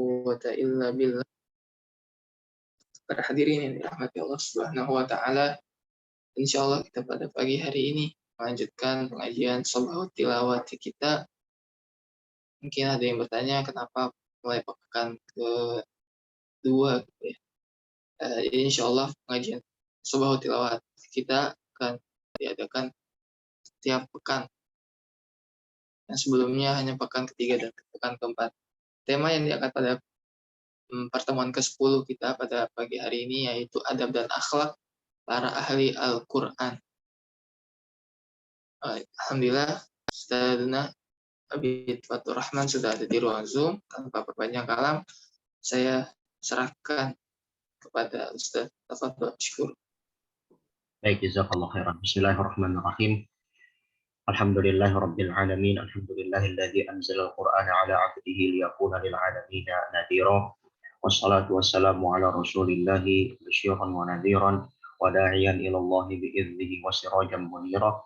quwwata illa billah. Para hadirin yang dirahmati Allah Subhanahu wa taala, insyaallah kita pada pagi hari ini melanjutkan pengajian Shalawat Tilawat kita. Mungkin ada yang bertanya kenapa mulai pekan kedua gitu ya. Insyaallah pengajian Shalawat Tilawat kita akan diadakan setiap pekan. Yang sebelumnya hanya pekan ketiga dan pekan keempat. Tema yang diangkat pada pertemuan ke-10 kita pada pagi hari ini yaitu adab dan akhlak para ahli Al-Quran. Alhamdulillah, Ustadzuna Abid Fatur Rahman sudah ada di ruang Zoom. Tanpa perpanjang kalam, saya serahkan kepada Ustadz. Tafadhol, syukur. Baik, jazakallahu khairan. Bismillahirrahmanirrahim. Alhamdulillahi rabbil alamin. Alhamdulillahilladzi anzala al-Qur'ana ala 'abdihi liyakuna lil 'alamin nadhira. Wassalatu wassalamu ala Rasulillahi basyiran wa nadhiran wa da'iyan ila Allah bi idznihi wa sirajan munira.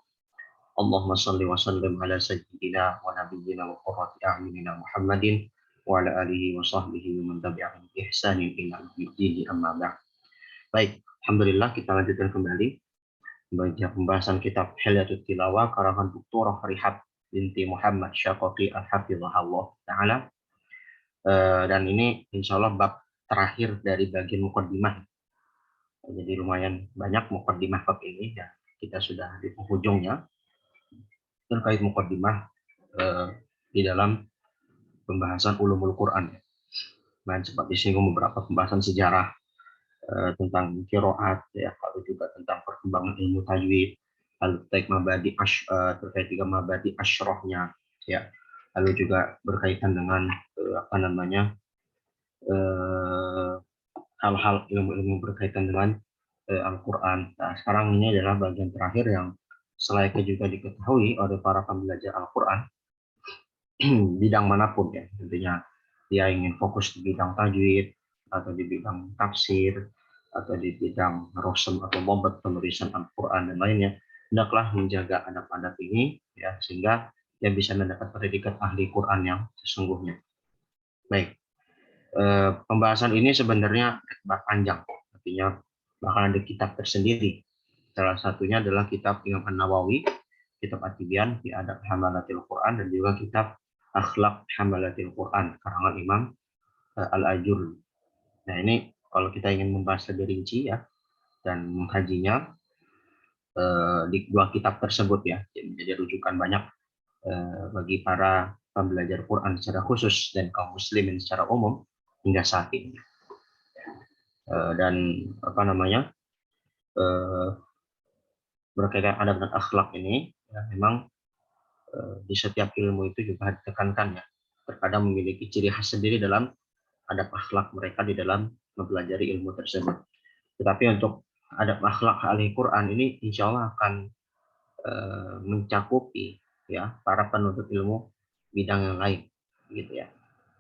Allahumma shalli wa sallim ala sayyidina wa nabiyyina wa qurrati a'yunina Muhammadin wa ala alihi wa sahbihi wa man tabi'ahum bi ihsanin ila yaumil amma ba'd. Baik, alhamdulillah kita lanjutkan kembali baca pembahasan kitab Hilyatul Tilawah karangan Dr. Farihab binti Muhammad Syaqaqi Al-Hafizahullah Ta'ala. Dan ini insya Allah bab terakhir dari bagian muqaddimah. Jadi lumayan banyak muqaddimah bab ini dan kita sudah di penghujungnya terkait muqaddimah di dalam pembahasan ulumul Quran. Dan sempat disinggung beberapa pembahasan sejarah tentang qiraat ya, lalu juga tentang perkembangan ilmu tajwid, lalu terkait juga mabadi asyrohnya ya, lalu juga berkaitan dengan hal-hal ilmu-ilmu berkaitan dengan Al-Quran. Nah, sekarang ini adalah bagian terakhir yang selayaknya juga diketahui oleh para pembelajar Al-Quran bidang manapun ya, tentunya dia ingin fokus di bidang tajwid atau di bidang tafsir atau di bidang rosem atau bobot penulisan Al-Quran dan lainnya, hendaklah menjaga adab-adab ini ya, sehingga dia bisa mendapat predikat ahli Quran yang sesungguhnya. Baik, pembahasan ini sebenarnya panjang, artinya bahkan ada kitab tersendiri. Salah satunya adalah kitab Imam An-Nawawi, kitab At-Tibyan fi Adab Hamalatil Quran, dan juga kitab Akhlaq Hamalatil Quran karangan Imam Al-Ajurri. Nah, ini kalau kita ingin membahas lebih rinci ya dan mengkajinya di dua kitab tersebut ya, menjadi rujukan banyak bagi para pembelajar Quran secara khusus dan kaum muslimin secara umum hingga saat ini. Dan berkaitan adab dan akhlak ini ya, memang di setiap ilmu itu juga ditekankan ya, terkadang memiliki ciri khas sendiri dalam adab akhlak mereka di dalam mempelajari ilmu tersebut. Tetapi untuk adab akhlak ahli Quran ini insya Allah akan mencakupi ya para penuntut ilmu bidang yang lain gitu ya.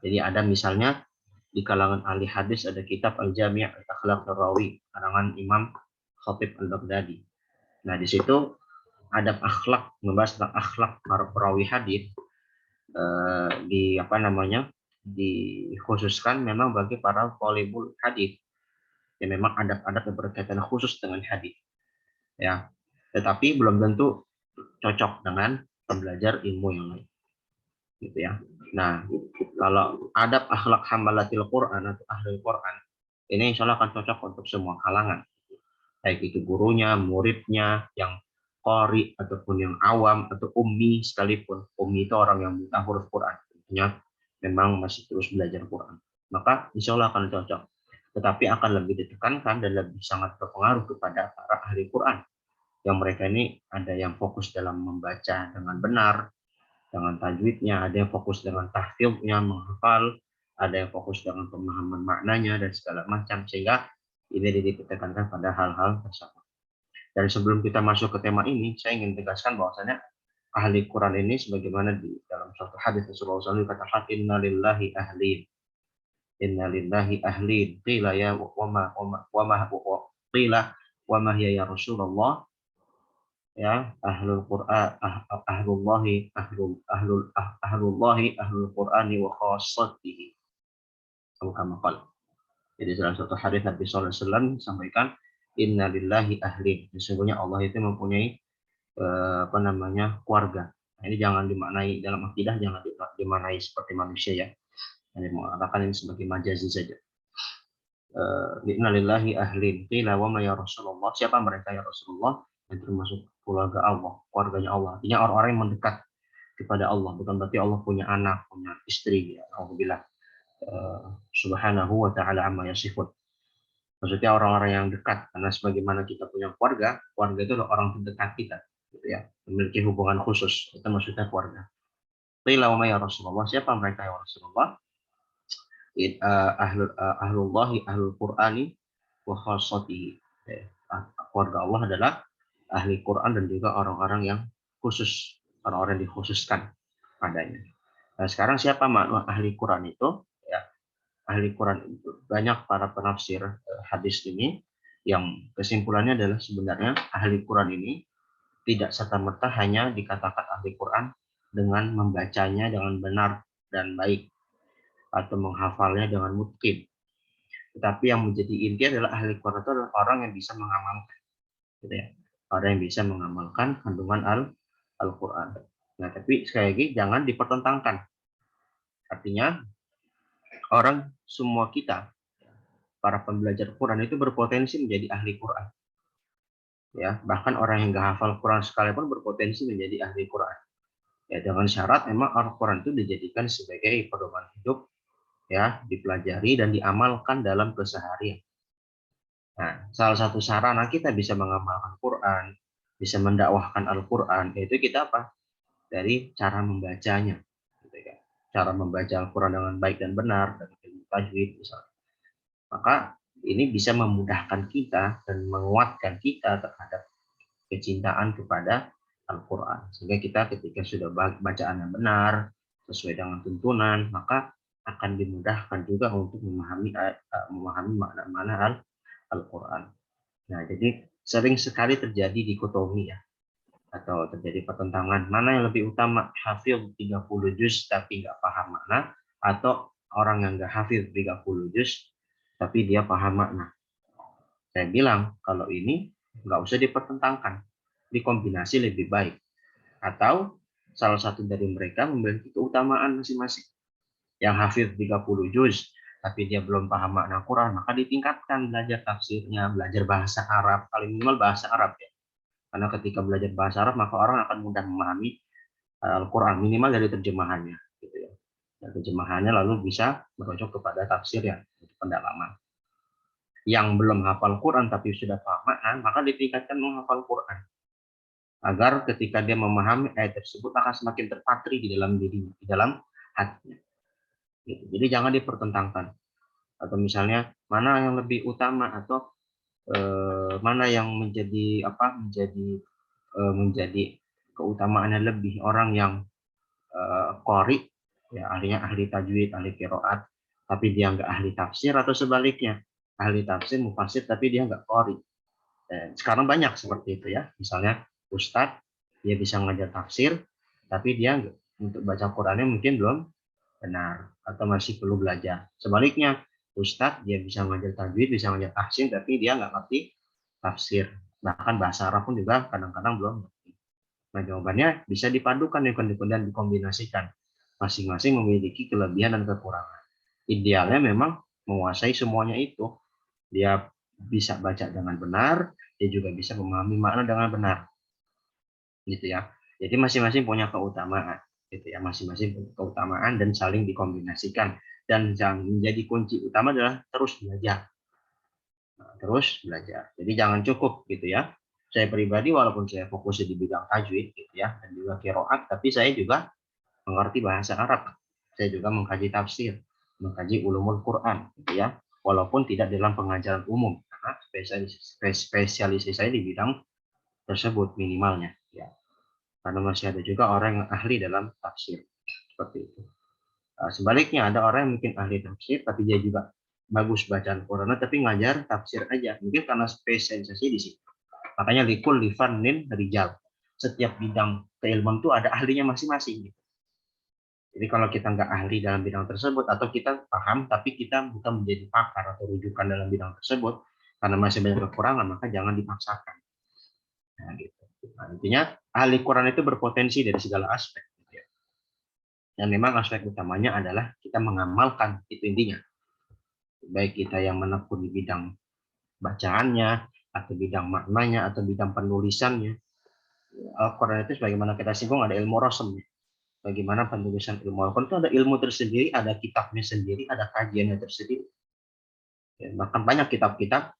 Jadi ada misalnya di kalangan ahli hadis ada kitab Al-Jami' Al-Akhlaq Ar-Rawi karangan Imam Khatib Al-Baghdadi. Nah, di situ adab akhlak, membahas tentang akhlak para perawi hadis dikhususkan memang bagi para thalibul hadis. Ya, memang adab-adab yang berkaitan khusus dengan hadis. Ya, tetapi belum tentu cocok dengan pembelajar ilmu yang lain. Gitu ya. Nah, kalau adab akhlak hamalatil Quran atau ahli Quran, ini insya Allah akan cocok untuk semua kalangan. Baik itu gurunya, muridnya, yang qari ataupun yang awam atau ummi sekalipun. Ummi itu orang yang buta huruf Quran. Tentunya memang masih terus belajar Quran. Maka insya Allah akan cocok. Tetapi akan lebih ditekankan dan lebih sangat berpengaruh kepada para ahli Quran. Yang mereka ini ada yang fokus dalam membaca dengan benar, dengan tajwidnya, ada yang fokus dengan tahfidnya, menghafal, ada yang fokus dengan pemahaman maknanya dan segala macam, sehingga ini ditekankan pada hal-hal tersebut. Dan sebelum kita masuk ke tema ini, saya ingin tegaskan bahwasanya ahli Quran ini sebagaimana di dalam suatu hadis Rasulullah SAW dikatakan inna lillahi ahlin, inna lillahi ahlin, qila ya wa ma hiya ya Rasulullah, ya ahlul Quran ahlullahi ahlul Qurani wa khassatihi. kama qala. Jadi dalam satu hadis Nabi sallallahu alaihi wasallam sampaikan innalillahi ahlin. Sesungguhnya Allah itu mempunyai keluarga. Nah, ini jangan dimaknai dalam akidah, jangan dimaknai seperti manusia ya. Hanya mengatakan ini sebagai majazi saja. Innalillahi ahlin. Qila wa ma ya Rasulullah. Siapa mereka ya Rasulullah? Yang termasuk keluarga Allah, keluarganya Allah. Artinya orang-orang yang mendekat kepada Allah. Bukan berarti Allah punya anak, punya istri. Ya. Alhamdulillah. Subhanahu wa ta'ala amma yasifun. Maksudnya orang-orang yang dekat. Karena sebagaimana kita punya keluarga, keluarga itu adalah orang terdekat kita. Gitu ya. Memiliki hubungan khusus. Itu maksudnya keluarga. Qila wa ma ya Rasulullah. Siapa mereka ya Rasulullah? Ahlullahi ahlul Qur'ani wa khassatihi. Keluarga Allah adalah ahli Quran dan juga orang-orang yang khusus, orang-orang yang dikhususkan padanya. Nah, sekarang siapa makna ahli Quran itu? Ya, ahli Quran itu banyak para penafsir hadis ini yang kesimpulannya adalah sebenarnya ahli Quran ini tidak serta-merta hanya dikatakan ahli Quran dengan membacanya dengan benar dan baik atau menghafalnya dengan mutqin. Tetapi yang menjadi inti adalah ahli Quran itu adalah orang yang bisa mengamalkan, gitu ya. Orang yang bisa mengamalkan kandungan Al-Quran. Nah, tapi sekali lagi jangan dipertentangkan. Artinya orang semua kita, para pembelajar Quran itu berpotensi menjadi ahli Quran. Ya, bahkan orang yang nggak hafal Quran sekalipun berpotensi menjadi ahli Quran. Ya, dengan syarat memang Al-Quran itu dijadikan sebagai pedoman hidup, ya, dipelajari dan diamalkan dalam keseharian. Nah, salah satu sarana kita bisa mengamalkan Quran, bisa mendakwahkan Al-Quran, yaitu kita apa? Dari cara membacanya. Gitu ya. Cara membaca Al-Quran dengan baik dan benar, dengan ilmu tajwid misalnya. Maka ini bisa memudahkan kita dan menguatkan kita terhadap kecintaan kepada Al-Quran. Sehingga kita ketika sudah bacaan yang benar, sesuai dengan tuntunan, maka akan dimudahkan juga untuk memahami makna-makna Al-Quran. Nah, jadi sering sekali terjadi dikotomi ya, atau terjadi pertentangan. Mana yang lebih utama, hafil 30 juz tapi nggak paham makna, atau orang yang nggak hafil 30 juz tapi dia paham makna. Saya bilang, kalau ini nggak usah dipertentangkan, dikombinasi lebih baik. Atau salah satu dari mereka memiliki keutamaan masing-masing. Yang hafid 30 juz, tapi dia belum paham makna Quran, maka ditingkatkan belajar tafsirnya, belajar bahasa Arab, paling minimal bahasa Arab ya. Karena ketika belajar bahasa Arab, maka orang akan mudah memahami Al-Quran, minimal dari terjemahannya. Gitu ya. Dan terjemahannya lalu bisa merujuk kepada tafsir yang pendalaman. Yang belum hafal Quran tapi sudah paham makna, maka ditingkatkan menghafal Quran. Agar ketika dia memahami ayat tersebut akan semakin terpatri di dalam diri, di dalam hatinya. Gitu. Jadi jangan dipertentangkan. Atau misalnya mana yang lebih utama atau mana yang menjadi menjadi keutamaannya lebih, orang yang qari ya, ahli tajwid, ahli qiraat, tapi dia nggak ahli tafsir, atau sebaliknya ahli tafsir mufasir tapi dia nggak qari. Sekarang banyak seperti itu ya. Misalnya ustadz dia bisa ngajar tafsir tapi dia untuk baca Qurannya mungkin belum benar atau masih perlu belajar. Sebaliknya, ustadz dia bisa ngajar tajwid, bisa ngajar tahsin, tapi dia nggak ngerti tafsir. Bahkan bahasa Arab pun juga kadang-kadang belum ngerti. Nah, jawabannya bisa dipadukan dan dikombinasikan. Masing-masing memiliki kelebihan dan kekurangan. Idealnya memang menguasai semuanya itu. Dia bisa baca dengan benar, dia juga bisa memahami makna dengan benar. Gitu ya. Jadi masing-masing punya keutamaan. Gitu ya, masing-masing keutamaan dan saling dikombinasikan, dan yang menjadi kunci utama adalah terus belajar. Terus belajar. Jadi jangan cukup gitu ya. Saya pribadi walaupun saya fokusnya di bidang tajwid gitu ya dan juga qiraat, tapi saya juga mengerti bahasa Arab. Saya juga mengkaji tafsir, mengkaji ulumul Quran gitu ya. Walaupun tidak dalam pengajaran umum karena spesialisasi saya di bidang tersebut minimalnya ya. Karena masih ada juga orang yang ahli dalam tafsir seperti itu. Sebaliknya ada orang yang mungkin ahli tafsir tapi dia juga bagus bacaan Quran tapi ngajar tafsir aja, mungkin karena spesialisasi di situ. Makanya likul lifanin rijal, setiap bidang keilmuan itu ada ahlinya masing-masing. Jadi kalau kita nggak ahli dalam bidang tersebut atau kita paham tapi kita bukan menjadi pakar atau rujukan dalam bidang tersebut karena masih banyak kekurangan, maka jangan dipaksakan. Nah, gitu. Nah, intinya ahli Quran itu berpotensi dari segala aspek. Gitu ya. Dan memang aspek utamanya adalah kita mengamalkan, itu intinya. Baik kita yang menekun di bidang bacaannya, atau bidang maknanya, atau bidang penulisannya. Al-Quran itu sebagaimana kita singgung ada ilmu rosem. Bagaimana penulisan ilmu Al-Quran itu ada ilmu tersendiri, ada kitabnya sendiri, ada kajiannya tersendiri. Ya, bahkan banyak kitab-kitab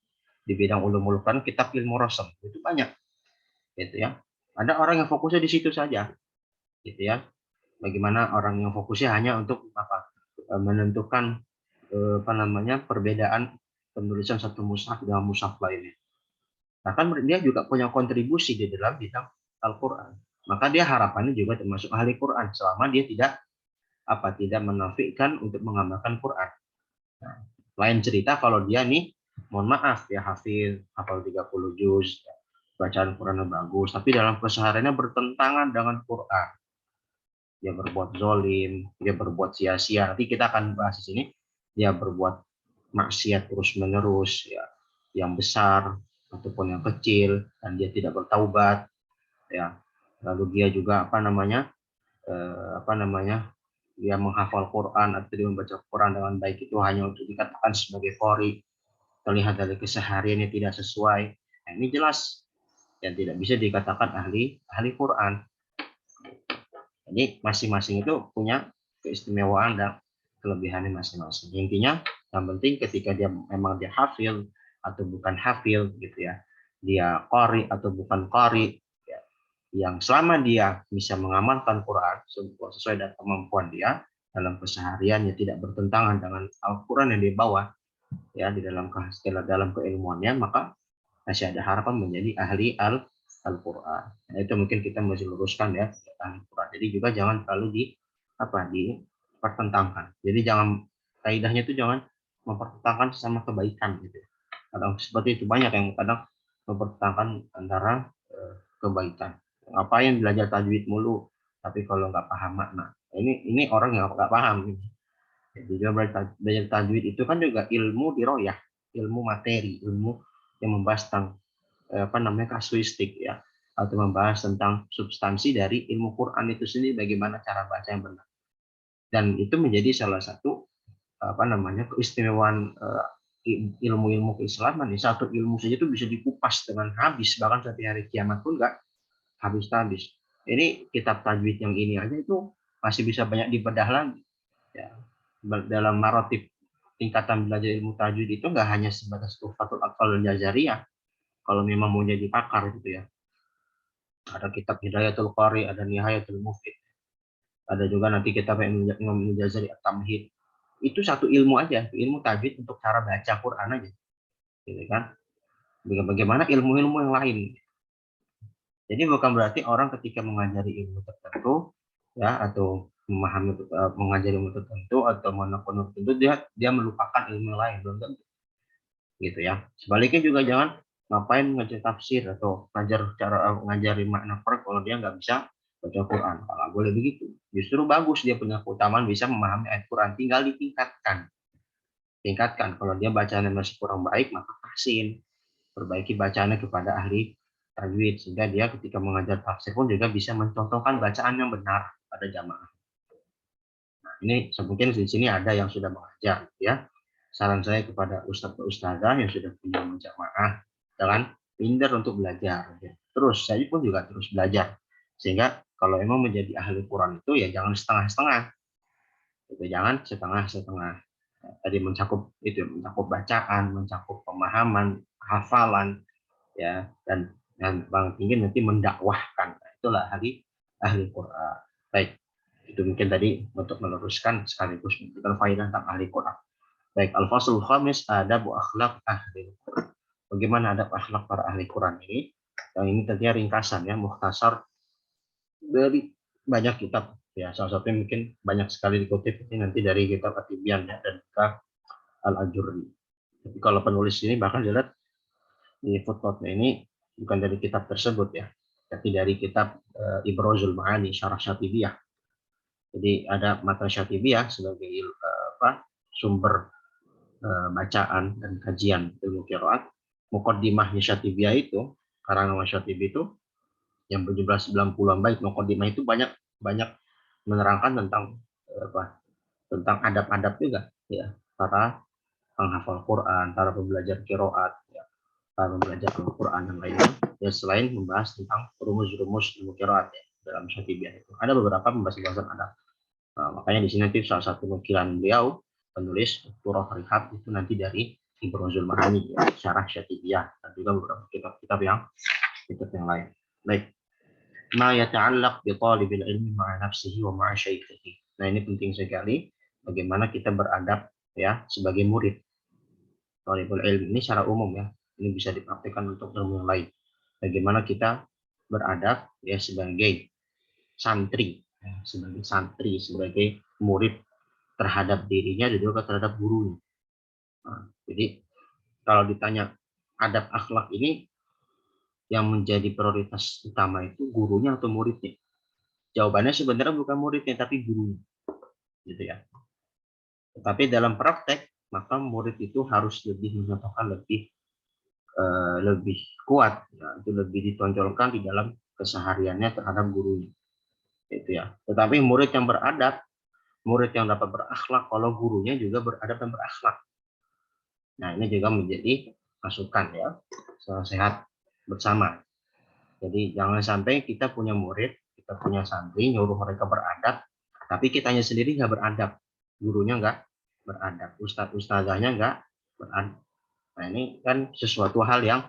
di bidang ulumul Quran, kitab ilmu rosem itu banyak, gitu ya. Ada orang yang fokusnya di situ saja, gitu ya. Bagaimana orang yang fokusnya hanya untuk apa? Menentukan apa namanya perbedaan penulisan satu mushaf dengan mushaf lainnya. Bahkan dia juga punya kontribusi di dalam bidang Al-Quran. Maka dia harapannya juga termasuk ahli Quran selama dia tidak menafikan untuk mengamalkan Quran. Nah, lain cerita kalau dia nih, mohon maaf ya hafil, hafal 30 juz, bacaan Qurannya bagus, tapi dalam kesehariannya bertentangan dengan Quran. Dia berbuat zolim, dia berbuat sia-sia. Nanti kita akan bahas di sini. Dia berbuat maksiat terus-menerus, ya, yang besar ataupun yang kecil, dan dia tidak bertaubat, ya. Lalu dia juga dia menghafal Quran atau dia membaca Quran dengan baik itu hanya untuk dikatakan sebagai qori, terlihat dari kesehariannya tidak sesuai. Nah, ini jelas dan tidak bisa dikatakan ahli Quran. Jadi masing-masing itu punya keistimewaan dan kelebihannya masing-masing. Intinya yang penting ketika dia memang dia hafil atau bukan hafil gitu ya, dia qori atau bukan qori, ya, yang selama dia bisa mengamalkan Quran sesuai dengan kemampuan dia dalam kesehariannya, tidak bertentangan dengan Al-Quran yang dibawa ya di dalam keilmuannya, maka masih ada harapan menjadi ahli Al-Quran. Nah, itu mungkin kita mesti luruskan ya ahli Quran. Jadi juga jangan terlalu dipertentangkan. Jadi jangan kaidahnya itu jangan mempertentangkan sesama kebaikan gitu. Kadang seperti itu banyak yang kadang mempertentangkan antara kebaikan. Ngapain belajar tajwid mulu tapi kalau nggak paham makna. Ini orang yang nggak paham. Jadi juga belajar tajwid itu kan juga ilmu diroyah, ilmu materi, ilmu yang membahas tentang kasuistik ya, atau membahas tentang substansi dari ilmu Quran itu sendiri, bagaimana cara baca yang benar. Dan itu menjadi salah satu keistimewaan ilmu-ilmu keislaman. Satu ilmu saja itu bisa dikupas dengan habis, bahkan sampai hari kiamat pun nggak habis-habis. Ini kitab tajwid yang ini aja itu masih bisa banyak dibedah lagi. Ya. Dalam marotib tingkatan belajar ilmu tajwid itu nggak hanya sebatas tuhfatul atfal jazariyah. Kalau memang mau jadi pakar gitu ya. Ada kitab Hidayatul Qari, ada Nihayatul Mufid. Ada juga nanti kitab Imam Jazari At-Tamhid. Itu satu ilmu aja, ilmu tajwid untuk cara baca Quran aja. Gitu kan? Bagaimana ilmu-ilmu yang lain. Jadi bukan berarti orang ketika mengajari ilmu tertentu ya atau mengajari ilmu tertentu atau menekun tertentu dia melupakan ilmu lain, belum tentu. Gitu ya. Sebaliknya juga jangan ngapain ngajar tafsir atau ngajari makna Quran kalau dia nggak bisa baca Quran. Kalau boleh begitu. Justru bagus dia punya keutamaan bisa memahami ayat Quran, tinggal ditingkatkan. Tingkatkan. Kalau dia bacanya masih kurang baik, maka tahsin. Perbaiki bacaannya kepada ahli tajwid sehingga dia ketika mengajar tafsir pun juga bisa mencontohkan bacaan yang benar pada jamaah. Nah, ini mungkin di sini ada yang sudah mengajar ya. Saran saya kepada ustadz-ustadzah yang sudah punya jamaah, jangan minder untuk belajar. Ya. Terus saya pun juga terus belajar. Sehingga kalau emang menjadi ahli Quran itu ya jangan setengah-setengah. Itu jangan setengah-setengah. Tadi mencakup bacaan, mencakup pemahaman, hafalan, ya dan paling tinggi nanti mendakwahkan. Itulah ahli Quran. Baik, itu mungkin tadi untuk meluruskan sekaligus memberikan faedah tentang ahli Quran. Baik, al-faslul khamis adabu akhlak ahli Quran. Bagaimana adab akhlak para ahli Quran ini? Yang ini tentunya ringkasan ya, mukhtasar dari banyak kitab ya. Salah satunya mungkin banyak sekali dikutip ini nanti dari kitab At-Tibyan ya, dan kitab Al-Ajurri. Tapi kalau penulis ini bahkan dilihat di footnote-nya ini bukan dari kitab tersebut ya, tapi dari kitab Ibrozul Ma'ani Syarah Syatibiyah. Jadi ada matan Syatibiyah sebagai sumber bacaan dan kajian ilmu qiraat. Muqaddimahnya Syatibiyah itu, karangan Syatibi itu yang berjumlah 90-an bait. Muqaddimah itu banyak menerangkan tentang adab-adab juga ya, para penghafal Quran, para pembelajar qiraat ya, para pembelajar Al-Quran yang lainnya ya, selain membahas tentang rumus-rumus ilmu qiraat ya, dalam Syatibiyah itu ada beberapa pembahasan adab. Makanya di sini nanti salah satu nukilan beliau penulis Turah Rihab itu nanti dari Ibrosul Mahani ya, syarah Syatibiyah, dan juga beberapa kitab-kitab yang lain. Baik. Ma yata'allaq bi talibil ilmi ma'a nafsihi wa ma'a syaikhihi. Nah, ini penting sekali bagaimana kita beradab ya sebagai murid. Talibul ilmi ini secara umum ya. Ini bisa dipraktikkan untuk ilmu yang lain. Bagaimana kita beradab ya sebagai santri, sebagai murid terhadap dirinya dan juga terhadap gurunya. Nah, jadi kalau ditanya adab akhlak ini yang menjadi prioritas utama itu gurunya atau muridnya? Jawabannya sebenarnya bukan muridnya tapi gurunya, gitu ya. Tetapi dalam praktek maka murid itu harus lebih menyatakan lebih kuat, ya, itu lebih ditonjolkan di dalam kesehariannya terhadap gurunya, itu ya. Tetapi murid yang beradab, murid yang dapat berakhlak kalau gurunya juga beradab dan berakhlak. Nah, ini juga menjadi masukan ya, sehat bersama. Jadi jangan sampai kita punya murid, kita punya santri, nyuruh mereka beradab, tapi kitanya sendiri nggak beradab, gurunya nggak beradab, ustadz-ustazahnya nggak beradab. Nah, ini kan sesuatu hal yang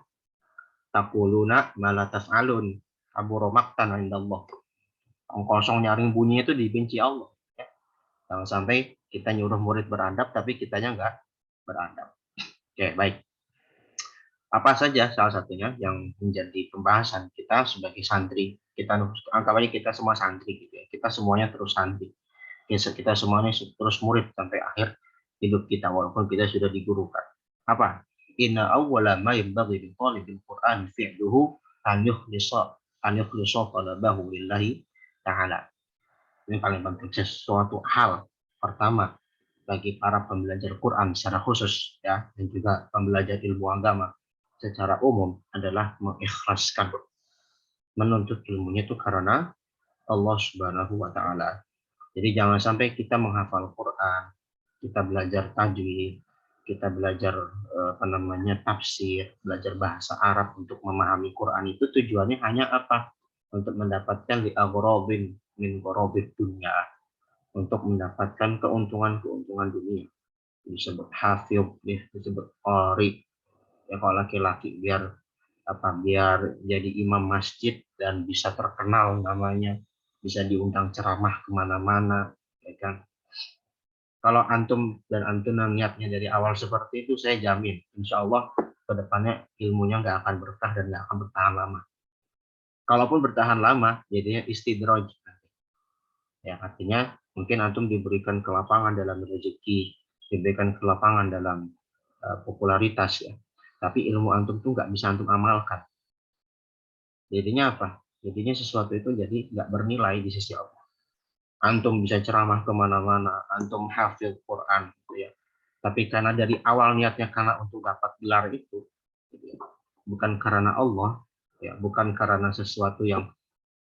takuluna malah taf'alun, kabura maqtan indallah. Kosong nyaring bunyi itu dibenci Allah. Ya. Jangan sampai kita nyuruh murid beradab, tapi kitanya nggak beradab. Oke, baik. Apa saja salah satunya yang menjadi pembahasan kita sebagai santri? Kita anggap aja kita semua santri gitu ya. Kita semuanya terus santri. Kita semuanya terus murid sampai akhir hidup kita walaupun kita sudah digurukan. Apa? Inna awwala ma yanbaghi li talibil Qur'an fi'luhu an yukhlisa talabahu lillahi ta'ala. Ini paling penting, sesuatu hal pertama bagi para pembelajar Quran secara khusus ya, dan juga pembelajar ilmu agama secara umum adalah mengikhlaskan menuntut ilmunya itu karena Allah Subhanahu wa taala. Jadi jangan sampai kita menghafal Quran, kita belajar tajwid, kita belajar tafsir, belajar bahasa Arab untuk memahami Quran itu tujuannya hanya apa? Untuk mendapatkan li'aghrabin min gharabid dunya, untuk mendapatkan keuntungan dunia. Disebut hafidh, disebut qari, ya kalau laki-laki biar jadi imam masjid dan bisa terkenal namanya, bisa diundang ceramah kemana-mana, ya kan. Kalau antum niatnya dari awal seperti itu, saya jamin insya Allah kedepannya ilmunya nggak akan berkah dan nggak akan bertahan lama. Kalaupun bertahan lama jadinya istidraj, ya artinya mungkin antum diberikan kelapangan dalam rezeki, diberikan kelapangan dalam popularitas ya, tapi ilmu antum tuh nggak bisa antum amalkan. Jadinya apa? Jadinya sesuatu itu jadi nggak bernilai di sisi Allah. Antum bisa ceramah kemana-mana, antum hafil Quran, gitu ya. Tapi karena dari awal niatnya karena untuk dapat gelar itu, gitu ya. Bukan karena Allah, ya, bukan karena sesuatu yang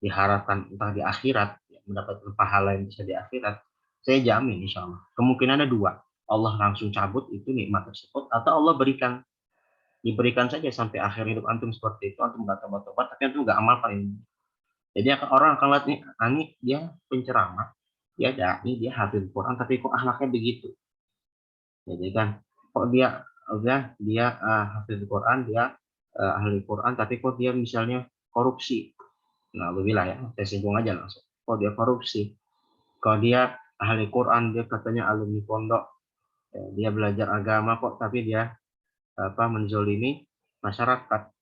diharapkan entah di akhirat, ya, mendapatkan pahala yang bisa di akhirat. Saya jamin insya Allah. Kemungkinannya dua. Allah langsung cabut itu nikmat tersebut, atau Allah diberikan saja sampai akhir hidup antum seperti itu, antum nggak tobat-tobat, tapi antum nggak amalkan ini. Jadi orang akan lihat nih, Ani dia penceramah, dia dai, dia hafil Quran, tapi kok akhlaknya begitu. Jadi kan, kok dia hafil Quran, dia ahli Quran, tapi kok dia misalnya korupsi. Nah, alhamdulillah ya, saya singgung aja langsung. Kok dia korupsi? Kalau dia ahli Quran, dia katanya alumni pondok, dia belajar agama kok, tapi dia menzolimi masyarakat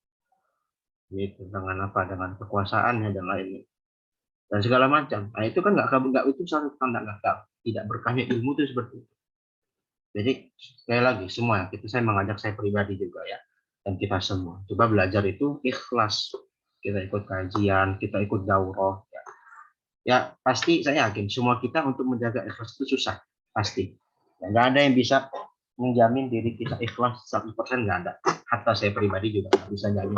gitu, dengan kekuasaannya dan lainnya dan segala macam. Nah itu kan nggak itu satu tanda gagal, tidak berkahnya ilmu itu seperti itu. Jadi sekali lagi semua saya mengajak saya pribadi juga ya, dan kita semua coba belajar itu ikhlas, kita ikut kajian, kita ikut daurah ya. Ya pasti saya yakin semua kita untuk menjaga ikhlas itu susah, pasti. Ya, nggak ada yang bisa menjamin diri kita ikhlas 100%, nggak ada. Hatta saya pribadi juga nggak bisa jamin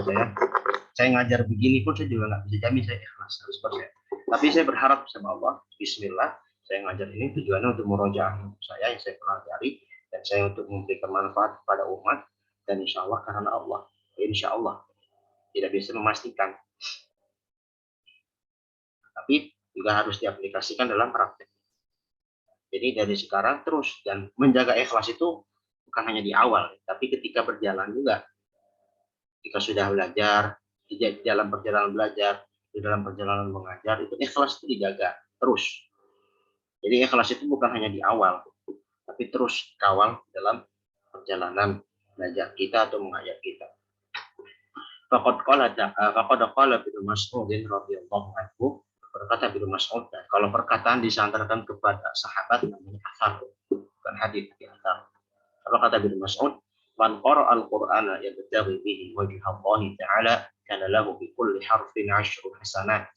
saya ngajar begini pun saya juga nggak bisa jamin saya ikhlas 100%. Tapi saya berharap sama Allah, Bismillah, saya ngajar ini tujuannya untuk murojaah saya yang saya pelajari, dan saya untuk memberikan manfaat kepada umat, dan insya Allah karena Allah. Insya Allah tidak bisa memastikan, tapi juga harus diaplikasikan dalam praktek. Jadi dari sekarang terus, dan menjaga ikhlas itu bukan hanya di awal, tapi ketika berjalan juga. Jika sudah belajar, di dalam perjalanan belajar, di dalam perjalanan mengajar, itu ikhlas itu dijaga terus. Jadi ikhlas itu bukan hanya di awal, tapi terus kawal dalam perjalanan belajar kita atau mengajar kita. Faqad qala Ibnu Mas'ud radhiyallahu anhu, berkata Ibnu Mas'ud, kalau perkataan disandarkan kepada sahabat namanya asar, bukan hadis, tapi asar. Apa kata Ibnu Mas'ud? Man qara'a al-Qur'ana yabtaghi bihi wajha Allah ta'ala kana lahu bi kulli harfin 'ashru hasanat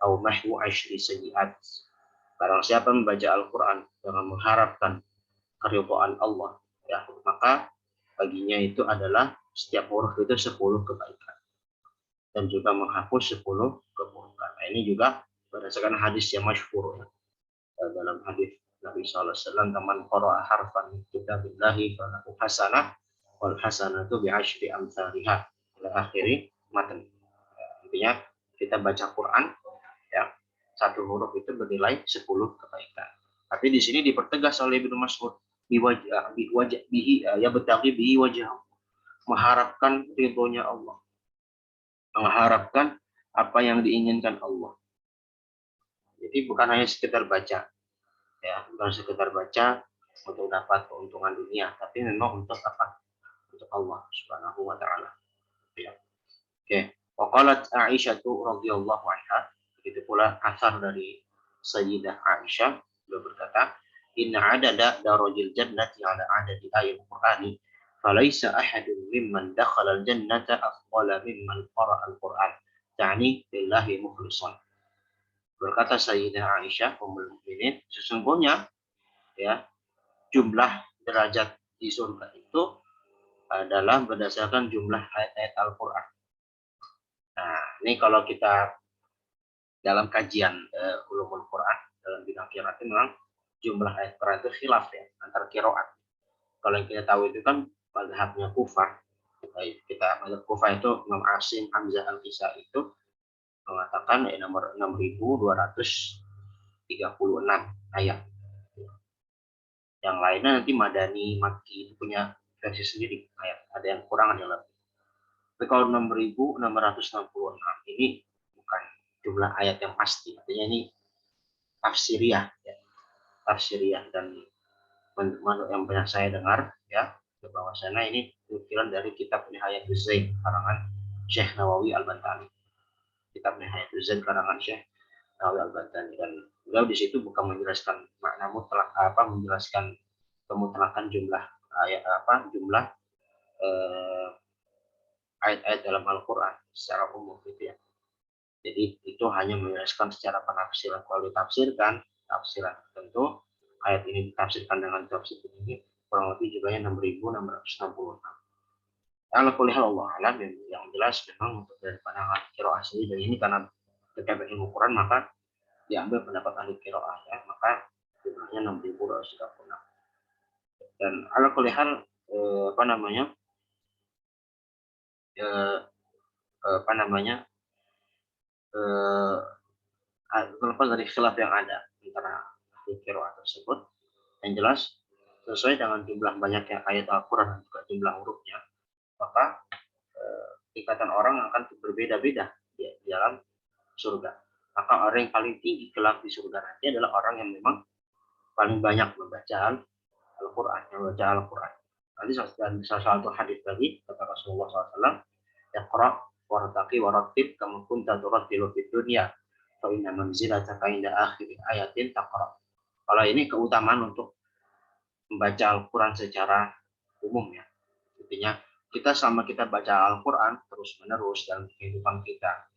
aw mahwu 'ashri sayyi'at. Barang siapa membaca Al-Qur'an dengan mengharapkan keridhaan Allah, ya, maka baginya itu adalah setiap huruf itu 10 kebaikan dan juga menghapus 10 keburukan. Nah, ini juga berdasarkan hadis yang masyhur, ya. Dalam hadis Nabi sallallahu alaihi wasallam, "Man qara'a harfan min kitabillahi falahu hasanah wal hasanatu bi'asyri amsalihha." Ila akhiri matan. Ya, intinya kita baca Quran, ya, satu huruf itu bernilai 10 kebaikan. Tapi di sini dipertegas oleh Ibnu Mas'ud, ya betagi bihi wajah, mengharapkan ridhonya Allah, mengharapkan apa yang diinginkan Allah. Jadi bukan hanya sekedar baca, ya, bukan sekedar baca untuk dapat keuntungan dunia, tapi memang untuk apa? Untuk Allah Subhanahu wa taala. Ya. Oke. Waqalat Aisyah radhiyallahu anha, begitu pula asar dari Sayyidah Aisyah, beliau berkata, "Inna adada darajil jannati ala adadi ayatil Qur'ani, falaysa ahadun mimman dakhala al-jannata afdala mimman qara'a al-Qur'an." Yani lillahi mukhlishan. Berkata Sayyidah Aisyah ummul mukminin, sesungguhnya, ya, jumlah derajat di surga itu adalah berdasarkan jumlah ayat-ayat Al-Quran. Nah, ini kalau kita dalam kajian ulumul Quran dalam bidang qiraat, memang jumlah ayat Quran itu khilaf, ya, antar qiraat. Kalau yang kita tahu itu kan mazhabnya Kufah. Kita mazhab Kufah itu Imam Asim, Hamzah, Al-Kisai itu mengatakan nomor 6.236 ayat. Yang lainnya nanti Madani, Makki punya versi sendiri ayat. Ada yang kurang, ada yang lebih. Tapi kalau 6.666 ini bukan jumlah ayat yang pasti. Artinya ini tafsiriyah, ya. Tafsiriyah, dan yang pernah saya dengar, ya, bahwa sana ini nukilan dari kitab Nihayatul Zain karangan Syekh Nawawi Al-Bantani. Kitab Nihayatul Zain karangan Syekh Nawawi Al-Bantani, dan beliau di situ bukan menjelaskan makna mutlak, menjelaskan kemutlakan jumlah ayat, jumlah ayat-ayat dalam Al-Quran secara umum, gitu, ya. Jadi itu hanya menjelaskan secara penafsiran. Kalau ditafsirkan tafsiran tertentu, ayat ini ditafsirkan dengan tafsir ini, kurang lebih jumlahnya 6.666. Kalau kuliah Allah alam, yang jelas memang untuk dari pandangan qiraah sendiri, dan ini karena terkait ilmu Quran, maka diambil pendapat ahli qiraah, ya, maka jumlahnya 6.236. Dan ala kuliah apa namanya apa namanya terlepas dari khilaf yang ada antara ahli qiraat tersebut, yang jelas sesuai dengan jumlah banyaknya ayat Al-Quran dan juga jumlah hurufnya, maka tingkatan orang akan berbeda-beda di dalam surga. Maka orang yang paling tinggi kelak di surga nanti adalah orang yang memang paling banyak membaca Al-Quran, yang membaca Al-Quran. Nanti salah satu hadis lagi kata Rasulullah SAW, "Iqra wartaqi warattil kama kunta turattilu fid dunya, fa inna manzilataka inda akhir ayatin taqra." Kalau ini keutamaan untuk membaca Al-Quran secara umum, ya. Intinya kita selama kita baca Al-Quran terus menerus dalam kehidupan kita,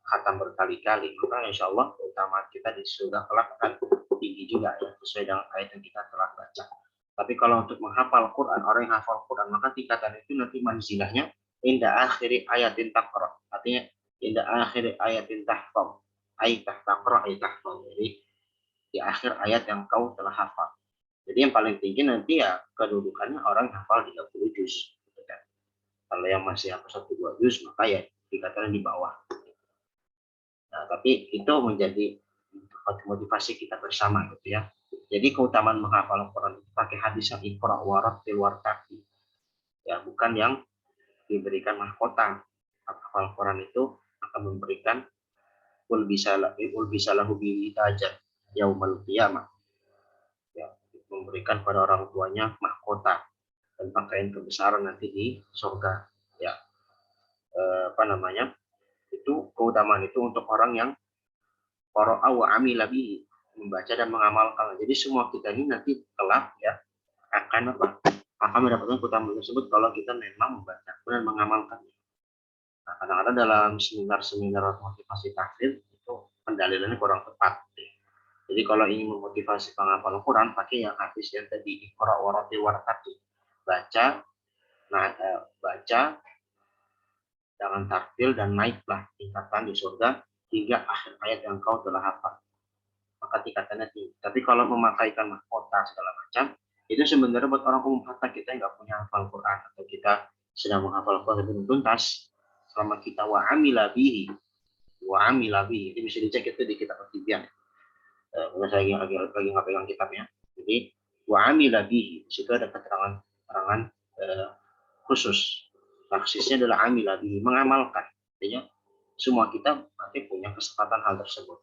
khatam berkali-kali, maka insya Allah keutamaan kita di surga kelak akan tinggi juga ya, sesuai dengan ayat yang kita telah baca. Tapi kalau untuk menghafal Quran, orang yang hafal Quran, maka tingkatan itu nanti manzilahnya inda akhiri ayatin taqra. Artinya inda akhiri ayatin tahfaz. Ayat taqra, ayat tahfaz. Jadi di akhir ayat yang kau telah hafal. Jadi yang paling tinggi nanti ya kedudukannya orang hafal 30 juz. Gitu kan. Kalau yang masih hafal 1-2 juz, maka ya tingkatannya di bawah. Nah, tapi itu menjadi motivasi kita bersama gitu ya. Jadi keutamaan menghafal Al-Quran itu pakai hadis yang iqra warattil wartaqi. Ya, bukan yang diberikan mahkota. Hafal Al-Quran itu akan memberikan ul bisalahu bihi tajah yaumal qiyamah. Ya, memberikan pada orang tuanya mahkota dan pakaian kebesaran nanti di surga. Ya, itu keutamaan itu untuk orang yang qara'a wa amila bihi, membaca dan mengamalkan. Jadi semua kita ini nanti kelak ya akan mendapatkan keutamaan tersebut kalau kita memang membaca dan mengamalkan. Nah, kadang-kadang dalam seminar-seminar motivasi tahfidz itu pendalilannya kurang tepat. Jadi kalau ingin memotivasi penghafal Quran, pakai yang hadis yang tadi iqra warattil wartaqi. Baca, baca dengan tartil dan naiklah tingkatan di surga hingga akhir ayat yang kau telah hafal. Maka tingkatannya tinggi. Tapi kalau memakaikan mahkota segala macam, itu sebenarnya buat orang umum, kata kita yang nggak punya hafal Quran atau kita sedang menghafal Quran belum tuntas, selama kita wa amila bihi, itu bisa dicek itu di kitab At-Tibyan. Saya lagi nggak pegang kitabnya. Jadi wa amila bihi, di situ ada keterangan khusus. Taksisnya adalah amila bihi, mengamalkan. Artinya semua kita nanti punya kesempatan hal tersebut.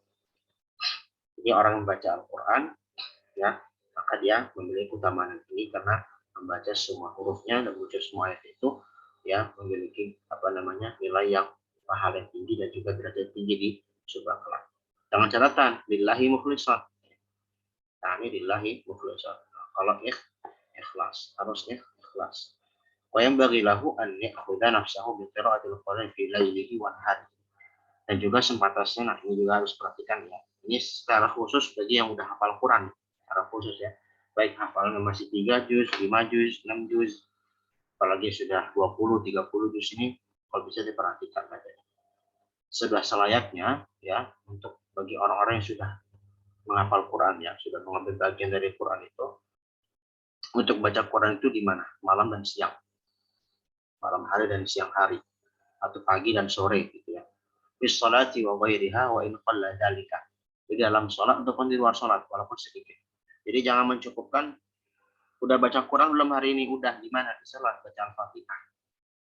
Jadi orang yang membaca Al-Quran, ya, maka dia memiliki keutamaan ini karena membaca semua hurufnya dan membaca semua ayat itu, ya, memiliki nilai yang pahala yang tinggi dan juga derajat tinggi di surga kelak. Dengan catatan, lillahi mukhlishan. Nah, ini lillahi mukhlishan. Kalau ikhlas, harusnya ikhlas. Wa yang bagi lahu an ya'khudha nafsahu bi qira'atil Qur'an fi lailihi wa nahari. Dan juga sempatasnya, nah ini juga harus perhatikan ya. Ini secara khusus bagi yang udah hafal Quran, secara khusus ya. Baik hafalnya masih 3 juz, 5 juz, 6 juz, apalagi sudah 20, 30 juz ini, kalau bisa diperhatikan bacanya. Sudah selayaknya ya untuk bagi orang-orang yang sudah menghafal Quran ya, sudah mengambil bagian dari Quran itu, untuk baca Quran itu di mana? Malam dan siang. Malam hari dan siang hari, atau pagi dan sore gitu ya. Bis sholati wa ghairiha wa in qalla dzalika. Di dalam sholat ataupun di luar sholat walaupun sedikit. Jadi jangan mencukupkan udah baca Quran belum hari ini, udah gimana di sholat baca Al-Fatihah.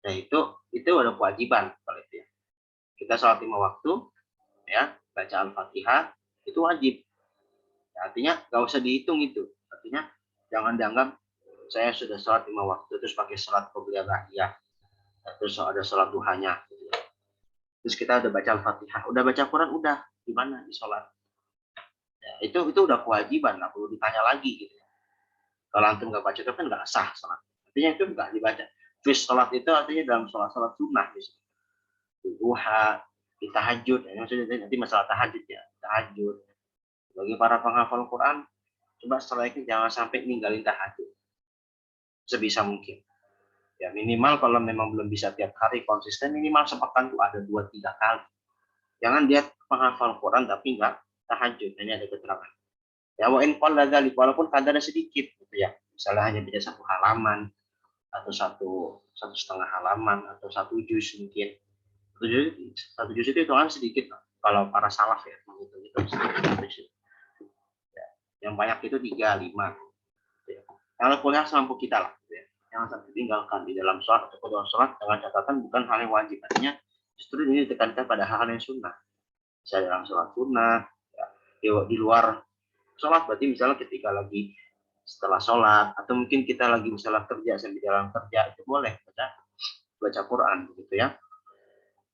Nah itu ada kewajiban kalau itu ya. Kita sholat 5 waktu ya, baca Al-Fatihah itu wajib. Ya, artinya nggak usah dihitung itu. Artinya jangan dianggap saya sudah sholat 5 waktu terus pakai sholat qobliyah ba'diyah. Terus ada sholat duhanya gitu ya. Terus kita udah baca Al-Fatihah, udah baca Quran, udah gimana di sholat? Ya, itu udah kewajiban, nggak perlu ditanya lagi gitu. Kalau antum nggak baca itu kan nggak sah sholat. Artinya itu nggak dibaca. Fis sholat itu artinya dalam sholat sunnah gitu. Duha, di tahajud, ya, maksudnya nanti masalah tahajud ya, tahajud. Bagi para penghafal Quran, coba setelahnya jangan sampai ninggalin tahajud sebisa mungkin. Ya minimal kalau memang belum bisa tiap hari konsisten, minimal sepekan tuh ada 2-3 kali. Jangan dia penghafal Quran tapi nggak tahajud. Ini ada keterangan. Ya wa in qalla dzalik, walaupun kadarnya sedikit gitu ya. Misalnya hanya baca 1 halaman atau satu setengah halaman atau 1 juz mungkin. 1 juz itu kan sedikit kalau para salaf ya menghitung itu sedikit. Ya, yang banyak itu 3, 5. Ya. Kalau kuliah semampu kita lah. Ya. Jangan sampai tinggalkan di dalam sholat atau dalam sholat dengan catatan bukan hal yang wajib. Artinya justru ini ditekankan pada hal yang sunnah. Misalnya dalam sholat sunnah, ya, di luar sholat berarti misalnya ketika lagi setelah sholat atau mungkin kita lagi misalnya kerja sambil dalam kerja itu boleh baca Quran gitu ya.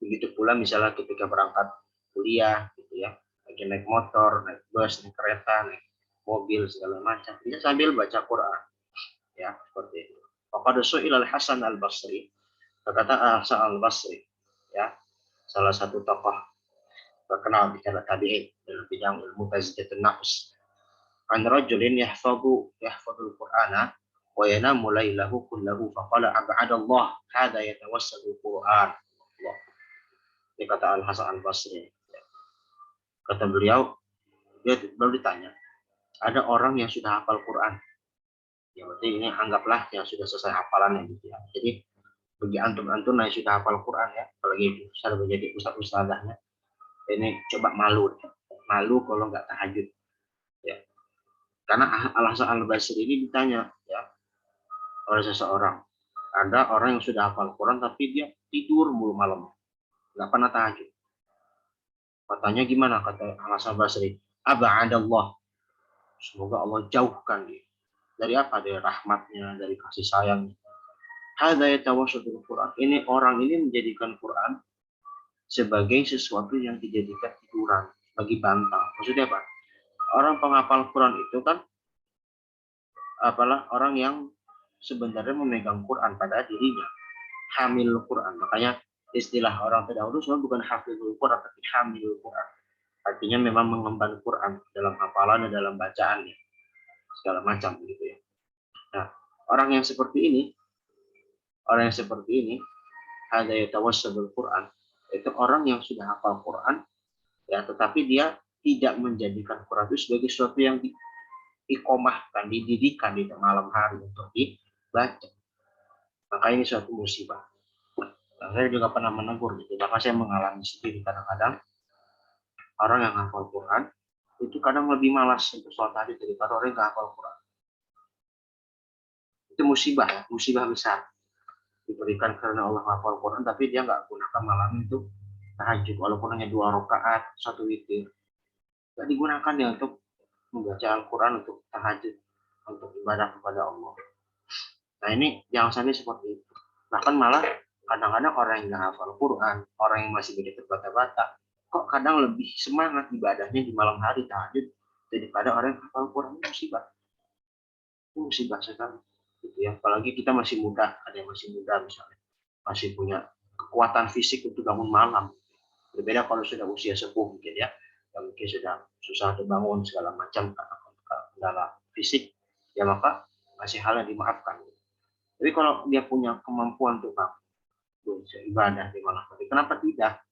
Begitu pula misalnya ketika berangkat kuliah gitu ya, lagi naik motor, naik bus, naik kereta, naik mobil segala macam, bisa sambil baca Quran ya seperti itu. Faqad su'ila Al-Hasan Al-Basri, berkata Hasan Al-Basri ya, salah satu tokoh terkenal di cara tabi'in dalam bidang ilmu tazkiyatun nafs. An rajulin yahfadul Qur'ana wa yanamu lailahu kullahu faqala ab'adallah hadha yatawassadul Qur'an. Allah. Ini kata Al-Hasan Al-Basri. Kata beliau, dia baru ditanya, ada orang yang sudah hafal Quran. Ya berarti ini anggaplah yang sudah selesai hafalannya gitu ya. Jadi bagi antum-antum yang sudah hafal Quran ya, apalagi saya menjadi ustaz-ustazahnya, ini coba malu kalau nggak tahajud ya. Karena Al-Hasan Al-Basri ini ditanya ya oleh seseorang, ada orang yang sudah hafal Quran tapi dia tidur mulu malam, nggak pernah tahajud. Katanya gimana? Kata Al-Hasan Al-Basri, aba'adallah, semoga Allah jauhkan dia dari apa? Dari rahmatnya, dari kasih sayangnya. Hadza yatawassadul Quran. Ini orang ini menjadikan Quran sebagai sesuatu yang dijadikan hiburan, bagi bantal. Maksudnya apa? Orang penghafal Quran itu kan apalah orang yang sebenarnya memegang Quran pada dirinya, hamil Quran. Makanya istilah orang terdahulu sebenarnya bukan hafizul Quran tapi hamil Quran. Artinya memang mengemban Quran dalam hafalan dan dalam bacaannya segala macam gitu ya. Nah, orang yang seperti ini ada yatawassadul Quran, itu orang yang sudah hafal Quran ya, tetapi dia tidak menjadikan Quran itu sebagai sesuatu yang diikomahkan, didirikan di malam hari untuk dibaca. Maka ini suatu musibah. Nah, saya juga pernah menegur gitu, maka saya mengalami sendiri kadang-kadang orang yang hafal Quran itu kadang lebih malas untuk sholat tahajud daripada orang yang nggak hafal Quran. Itu musibah besar diberikan karena Allah hafal Quran tapi dia nggak gunakan malam itu tahajud, walaupun hanya 2 rakaat 1 witir, nggak digunakan ya untuk membaca Al-Quran, untuk tahajud, untuk ibadah kepada Allah. Nah ini jangan sampai seperti itu. Bahkan malah kadang-kadang orang yang nggak hafal Quran, orang yang masih beda terbata-bata, kok kadang lebih semangat ibadahnya di malam hari tahajud daripada orang yang hafal Quran. Itu musibah sekali gitu ya. Apalagi kita masih muda, ada yang masih muda misalnya, masih punya kekuatan fisik untuk bangun malam. Berbeda kalau sudah usia sepuh mungkin ya, yang mungkin sudah susah untuk bangun segala macam karena kendala fisik, ya maka masih hal yang dimaafkan. Tapi kalau dia punya kemampuan untuk ibadah di malam hari, kenapa tidak?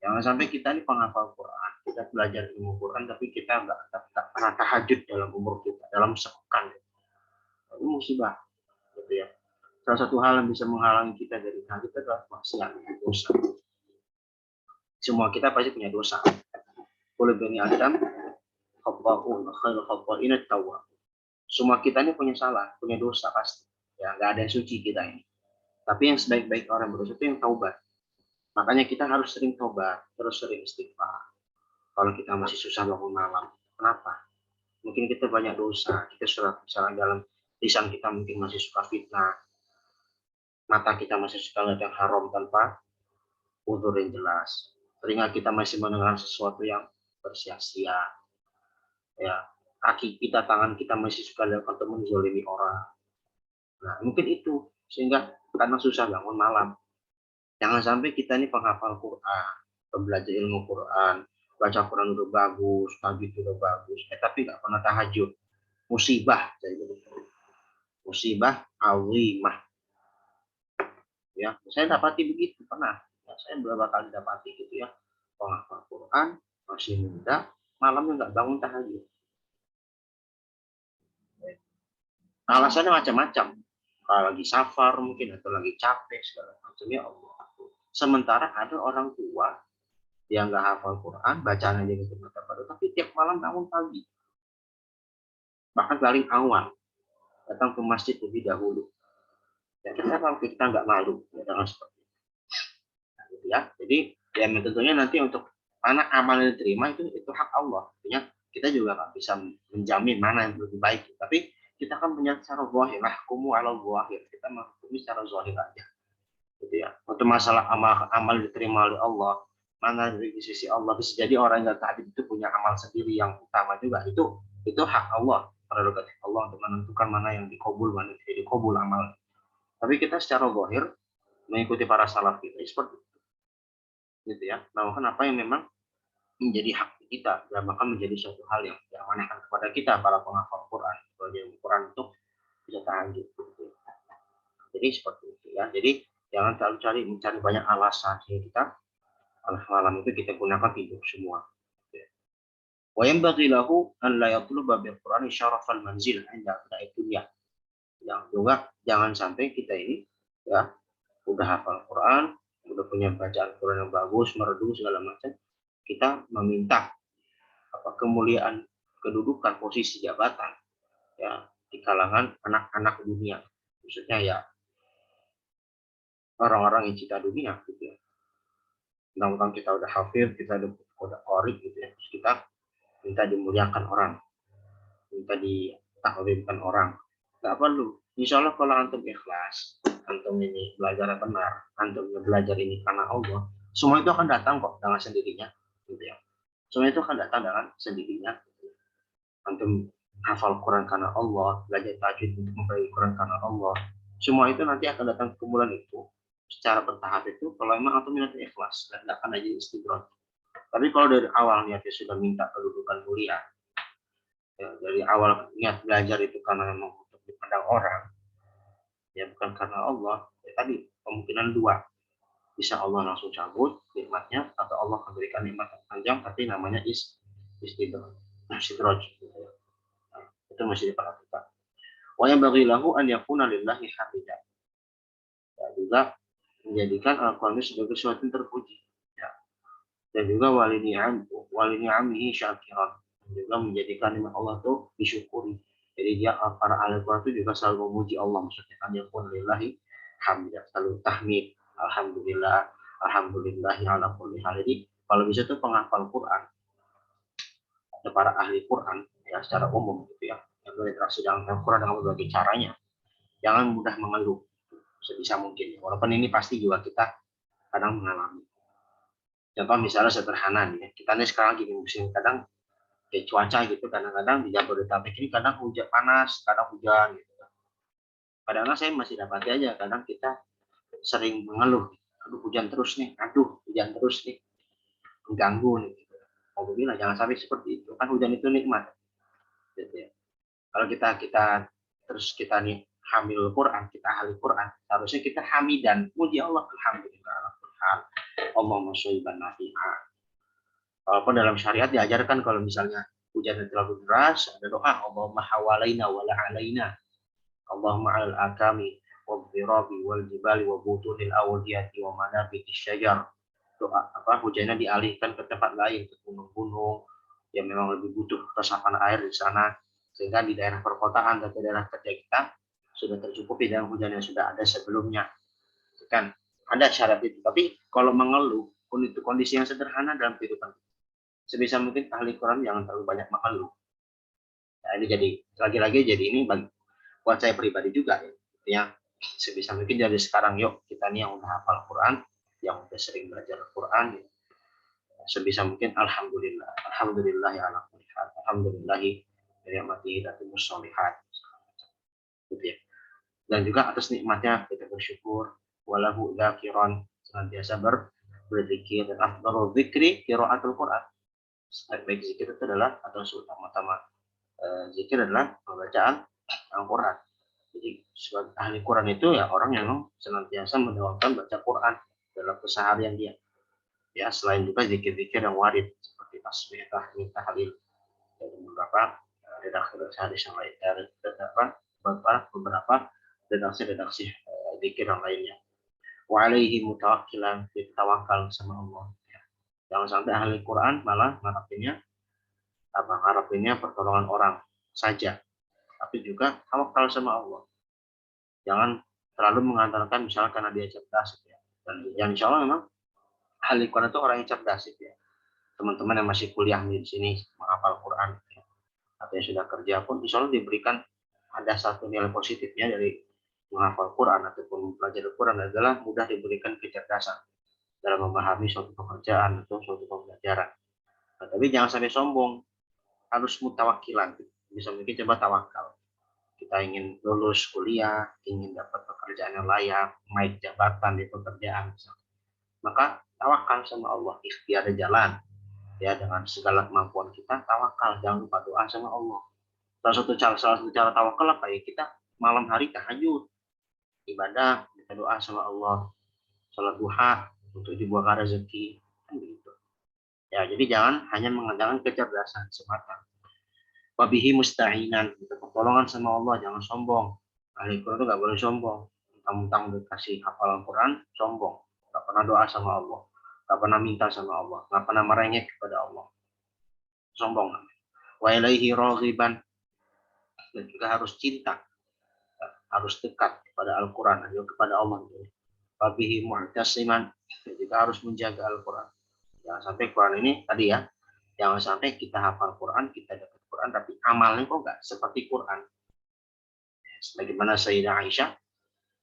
Jangan sampai kita ini penghafal Quran, kita belajar ilmu Quran, tapi kita nggak pernah tahajud dalam umur kita, dalam sepekan. Itu musibah, gitu ya. Salah satu hal yang bisa menghalangi kita dari tahajud adalah maksiat, dosa. Semua kita pasti punya dosa. Kullu bani Adam khata'un, khairul khata'in at-tawwab. Semua kita ini punya salah, punya dosa pasti. Ya, nggak ada yang suci kita ini. Tapi yang sebaik-baik orang berdosa itu yang taubat. Makanya kita harus sering taubat, terus sering istighfar. Kalau kita masih susah bangun malam, kenapa? Mungkin kita banyak dosa, kita sudah misalnya dalam lisan kita mungkin masih suka fitnah, mata kita masih suka lihat yang haram tanpa uzur yang jelas, telinga kita masih mendengar sesuatu yang bersia-sia, ya, kaki kita, tangan kita masih suka lihat untuk menzolimi orang. Nah, mungkin itu sehingga karena susah bangun malam. Jangan sampai kita ini penghafal Quran, pembelajar ilmu Quran, baca Quran udah bagus, tahajud udah bagus, tapi nggak pernah tahajud. Musibah, musibah awimah. Ya, saya dapati begitu pernah. Ya, saya beberapa kali dapati gitu ya, penghafal Quran masih muda, malamnya nggak bangun tahajud. Alasannya macam-macam. Kalau lagi safar mungkin atau lagi capek segala macamnya Allah. Sementara ada orang tua yang nggak hafal Quran, bacaan aja gitu baru, tapi tiap malam bangun pagi. Bahkan paling awal datang ke masjid lebih dahulu. Ya, kenapa kita nggak malu ya, dengan seperti itu? Nah, gitu ya. Jadi ya tentunya nanti untuk mana amal yang diterima itu hak Allah. Artinya kita juga nggak bisa menjamin mana yang lebih baik. Tapi kita kan punya cara zahir, hukumu ala zahir. Kita menghukumi secara zahir aja. Gitu ya. Untuk masalah amal diterima oleh Allah, mana dari sisi Allah, bisa jadi orang yang tadi itu punya amal sendiri yang utama juga, itu hak Allah, prerogatif Allah untuk menentukan mana yang dikabul, mana yang tidak dikabul amal. Tapi kita secara zahir mengikuti para salaf kita seperti itu. gitu ya. Melakukan apa yang memang menjadi hak kita dan bahkan menjadi suatu hal yang diamanahkan kepada kita para penghafal Quran. Kalau dia Quran untuk bisa tahajud. Gitu. Jadi seperti itu ya. Jadi jangan terlalu mencari banyak alasan sehingga kita malam itu kita gunakan tidur semua. Wa yanbaghi lahu an la yatluba bil Qur'ani syarafal manzil 'inda abna'i dunya. Yang juga jangan sampai kita ini ya udah hafal Quran, udah punya bacaan Quran yang bagus, merdu segala macam, kita meminta apa kemuliaan, kedudukan, posisi jabatan ya di kalangan anak-anak dunia. Maksudnya ya orang-orang yang cinta dunia gitu ya. Tentang kita udah hafid, kita udah qari gitu ya. Terus kita minta dimuliakan orang, minta ditakwimkan orang. Nggak perlu. Insya Allah kalau antum ikhlas, antum ini belajar benar, antum belajar ini karena Allah, semua itu akan datang kok dengan sendirinya, gitu ya. Semua itu akan datang dengan sendirinya. Antum hafal Quran karena Allah, belajar tajwid untuk mempelajari Quran karena Allah, semua itu nanti akan datang kemuliaan itu secara bertahap itu. Kalau memang antum niatnya ikhlas, dan akan aja istidroj. Tapi kalau dari awal niatnya sudah minta kedudukan mulia, ya, dari awal niat belajar itu karena memang untuk dipandang orang, ya bukan karena Allah, ya tadi kemungkinan dua, bisa Allah langsung cabut nikmatnya atau Allah memberikan nikmat yang panjang tapi namanya istidraj. Nah, itu masih diperhatikan. Wa yanbaghi lahu an yakuna lillahi hamidan. Ya, juga menjadikan Al-Quran sebagai sesuatu yang terpuji. Ya. Dan juga wali ni'amihi syakiran. Dan juga menjadikan nikmat Allah itu disyukuri. Jadi dia para ahli Quran itu juga selalu memuji Allah, maksudnya kan yakun lillahi hamdan, selalu tahmid, alhamdulillah, alhamdulillahi ala kulli hal. Jadi kalau bisa tuh penghafal Quran atau para ahli Quran ya secara umum gitu ya, yang berinteraksi dengan Al-Quran dengan berbagai caranya, jangan mudah mengeluh sebisa mungkin. Walaupun ini pasti juga kita kadang mengalami. Contoh misalnya sederhana nih, ya. Kita nih sekarang gini musim kadang kayak cuaca gitu, kadang-kadang di Jabodetabek ini kadang hujan panas, kadang hujan gitu. Kadang-kadang saya masih dapat aja, kadang kita sering mengeluh, aduh hujan terus nih, aduh hujan terus nih, mengganggu nih. Gitu. Alhamdulillah jangan sampai seperti itu, kan hujan itu nikmat. Gitu ya. Kalau kita terus kita nih hamil Quran, kita ahli Quran, harusnya kita hamidan, puji Allah, alhamdulillah, Allahumma sholli nafi'a. Walaupun dalam syariat diajarkan kalau misalnya hujan yang terlalu deras, ada doa Allahumma hawalaina wala alaina, Allahumma alal akami wal-dhirabi wal-jibali wa butunil awdiyati wa manabitis syajar. Doa apa hujannya dialihkan ke tempat lain, ke gunung-gunung yang memang lebih butuh resapan air di sana, sehingga di daerah perkotaan atau daerah kerja kita sudah tercukupi dengan hujan yang sudah ada sebelumnya. Kan ada syarat itu. Tapi kalau mengeluh itu kondisi yang sederhana dalam kehidupan, sebisa mungkin ahli Quran jangan terlalu banyak mengeluh. Nah, ini jadi lagi-lagi jadi ini buat saya pribadi juga ya. Sebisa mungkin dari sekarang yuk kita nih yang udah hafal Quran, yang udah sering belajar Quran, sebisa mungkin alhamdulillah, alhamdulillah ya ala kulli hal, alhamdulillahi ni'matihi tatimmus sholihat. Gitu ya. Dan juga atas nikmatnya kita bersyukur, walahu dzakiran, senantiasa berzikir, dan afdhalul dzikri qiraatul Quran. Baik zikir itu adalah atau utama-tama zikir adalah pembacaan Al-Quran. Jadi sebagai ahli Quran itu ya orang yang senantiasa mendoakan baca Quran dalam keseharian dia. Ya selain juga zikir-zikir yang warid seperti tasbih, tahmid, tahlil dan beberapa redaksi hadis yang lain, beberapa redaksi zikir yang lainnya. Wa alaihi mutawakkilan, tawakal sama Allah. Ya. Jangan sampai ahli Quran malah ngarepinnya pertolongan orang saja, tapi juga tawakal sama Allah. Jangan terlalu mengandalkan misalnya karena dia cerdas gitu ya. Dan yang insya Allah memang ahli Quran itu orang yang cerdas gitu ya. Teman-teman yang masih kuliah di sini menghafal Quran gitu ya, atau yang sudah kerja pun insya Allah diberikan ada satu nilai positifnya dari menghafal Quran ataupun mempelajari Quran adalah mudah diberikan kecerdasan dalam memahami suatu pekerjaan atau suatu pembelajaran. Nah, tapi jangan sampai sombong, harus mutawakilan. Bisa mungkin coba tawakal. Kita ingin lulus kuliah, ingin dapat pekerjaan yang layak, naik jabatan di pekerjaan. maka tawakal sama Allah, ikhtiar jalan. Ya, dengan segala kemampuan kita tawakal, jangan lupa doa sama Allah. Salah satu cara tawakal apa ya, kita malam hari tahajud ibadah, kita doa sama Allah, sholat duha untuk dibuahkan rezeki, kan begitu. Ya, jadi jangan hanya mengandalkan kecerdasan semata. Wabihi musta'inan, kita pertolongan sama Allah, jangan sombong. Ahli Quran itu nggak boleh sombong. Mentang-mentang dikasih hafalan Quran, sombong. Nggak pernah doa sama Allah, nggak pernah minta sama Allah, nggak pernah merengek kepada Allah. Sombong namanya. Wa ilaihi raghiban, dan juga harus cinta, harus dekat kepada Al-Quran, dan juga kepada Allah. Wabihi mu'tasiman, dan juga harus menjaga Al-Quran. Jangan sampai Quran ini tadi ya, jangan sampai kita hafal Quran, kita dapat Quran, tapi amalnya kok nggak seperti Quran. Sebagaimana Sayyidah Aisyah,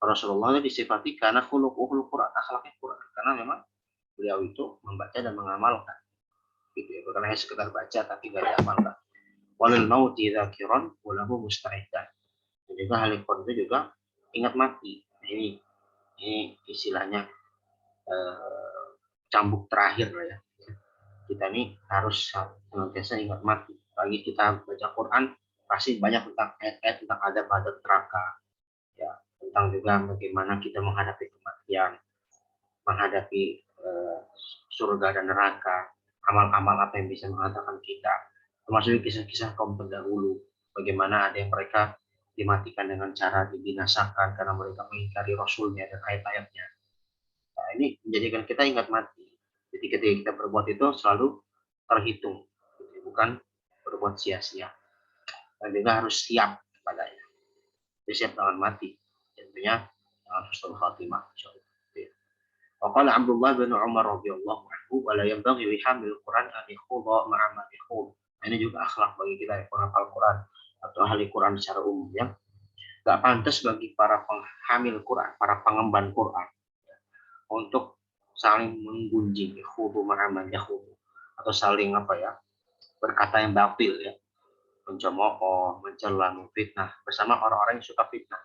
Rasulullah itu disifati karena khuluquhul Quran, akhlaknya Quran. Karena memang beliau itu membaca dan mengamalkan. Gitu ya, bukan hanya sekedar baca tapi nggak diamalkan. Walil mauti dzakiran walahu musta'idan. Dan juga hal Quran itu juga ingat mati. Ini istilahnya cambuk terakhir lah ya. Kita ini harus senantiasa ingat mati. Bagi kita baca Quran pasti banyak tentang ayat-ayat tentang adab-adab neraka, ya, tentang juga bagaimana kita menghadapi kematian, menghadapi surga dan neraka, amal-amal apa yang bisa mengatakan kita, termasuk kisah-kisah kaum terdahulu, bagaimana ada yang mereka dimatikan dengan cara dibinasakan karena mereka mengingkari Rasulnya dan ayat-ayatnya. Nah, ini menjadikan kita ingat mati. Jadi ketika kita berbuat itu selalu terhitung, bukan berbuat sia-sia. Dan juga harus siap kepadanya. Jadi siap dengan mati. Tentunya husnul khatimah. Waqala Abdullah bin Umar radhiyallahu anhu, "Wala yanbaghi li hamil Quran an yakhudha ma'a man yakhud." Ini juga akhlak bagi kita yang menghafal Quran atau ahli Quran secara umum ya. Gak pantas bagi para penghamil Quran, para pengemban Quran untuk saling menggunjing, yakhudhu ma'a man yakhud, atau saling berkata yang batil ya, mencemooh, mencela, memfitnah bersama orang-orang yang suka fitnah.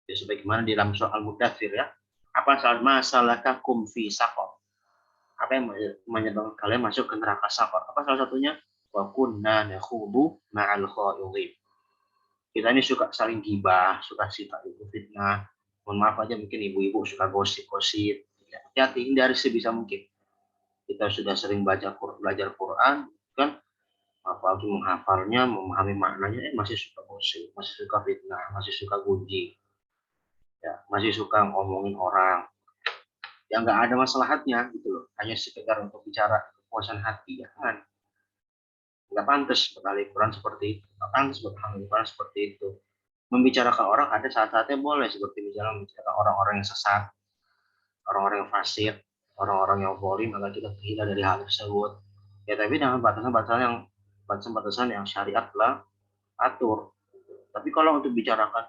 Ya, sebagaimana di dalam soal Mudaththir ya, apa masalahkakum fi saqar? Apa yang menyebabkan kalian masuk ke neraka saqar? Apa salah satunya? Wa kunna nakhudu ma'al khaidin. Kita ini suka saling gibah, suka sifat itu fitnah. Mohon maaf aja mungkin ibu-ibu suka gosip-gosip. Hati-hati, hindari sebisa mungkin. Kita sudah sering belajar Quran kan, apalagi menghafalnya, memahami maknanya, masih suka gosip, masih suka fitnah, masih suka gunjing, ya, masih suka ngomongin orang yang nggak ada maslahatnya gitu loh, hanya sekedar untuk bicara kepuasan hati, ya kan? Nggak pantas berkali Quran seperti itu, nggak pantas berkali Quran seperti itu. Membicarakan orang ada saat-saatnya boleh, seperti misalnya membicarakan orang-orang yang sesat, orang-orang yang fasik, orang-orang yang zalim, agar kita terhindar dari hal tersebut. Ya, tapi dengan batasan-batasan yang syariat telah atur. Tapi kalau untuk bicarakan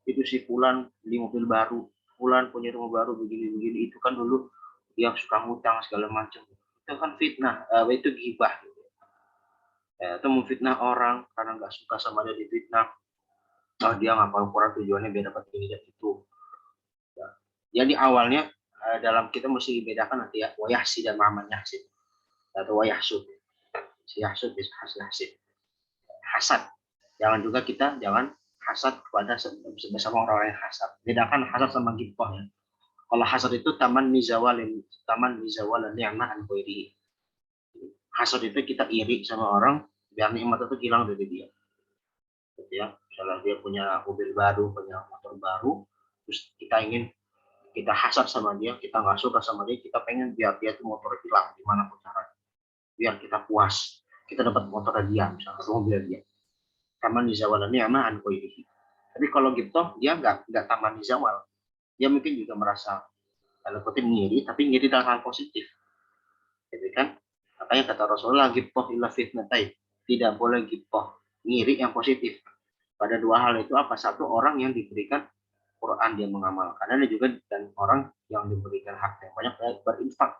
itu si Fulan beli mobil baru, Fulan punya rumah baru begini-begini, itu kan dulu yang suka ngutang segala macam. Itu kan fitnah, itu ghibah. Ya, itu memfitnah orang karena nggak suka sama dia difitnah. Oh, dia ngapal Quran tujuannya biar dapat ini dan itu. Ya. Jadi awalnya dalam kita mesti bedakan nanti ya, wayahsi dan ma'man yahsid. Atau wayahsud. Si yahsud bisa hasad. Hasad. Jangan hasad kepada bersama orang yang hasad. Bedakan hasad sama ghibah ya. Kalau hasad itu taman nizawal ni'mah an ghairihi. Hasad itu kita iri sama orang biar nikmat itu hilang dari dia. Gitu ya. Misalnya dia punya mobil baru, punya motor baru, terus kita hasad sama dia, kita nggak suka sama dia, kita pengen biar dia itu motor hilang gimana pun caranya. Biar kita puas, kita dapat motor dia, misalnya mobil dia. Taman nizawal ni'mah an ghairihi. Tapi kalau gitu dia nggak taman nizawal. Dia mungkin juga merasa kalau kutip ngiri, tapi ngiri dalam hal positif. Jadi kan, makanya kata Rasulullah, ghibthah illa fitnatain. Tidak boleh ghibthah, ngiri yang positif. Pada dua hal itu apa? Satu, orang yang diberikan Quran dia mengamalkan, dan juga dan orang yang diberikan hak yang banyak berinfak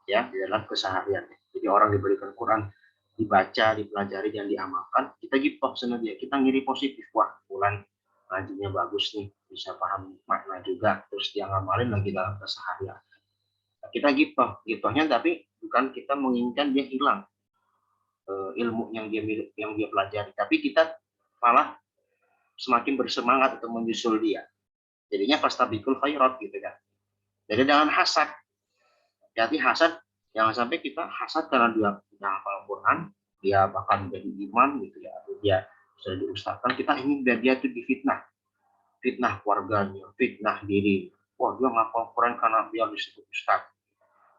ya di dalam keseharian. Jadi orang diberikan Quran dibaca, dipelajari dan diamalkan, kita ghibthah sama dia, kita ngiri positif. Wah, bulan ngajinya bagus nih, bisa paham makna juga, terus dia ngamalin lagi dalam keseharian. Kita gitohnya tapi bukan kita menginginkan dia hilang ilmu yang dia pelajari, tapi kita malah semakin bersemangat untuk menyusul dia. Jadinya fastabiqul khairat gitu kan. Jadi jangan hasad. Jadi hasad, jangan sampai kita hasad karena dia hafal Quran, dia bahkan jadi iman gitu ya, atau dia sudah diustadkan, kita ingin biar dia tuh difitnah, fitnah keluarganya, fitnah diri. Wah, dia ngapal Quran karena dia disebut ustaz,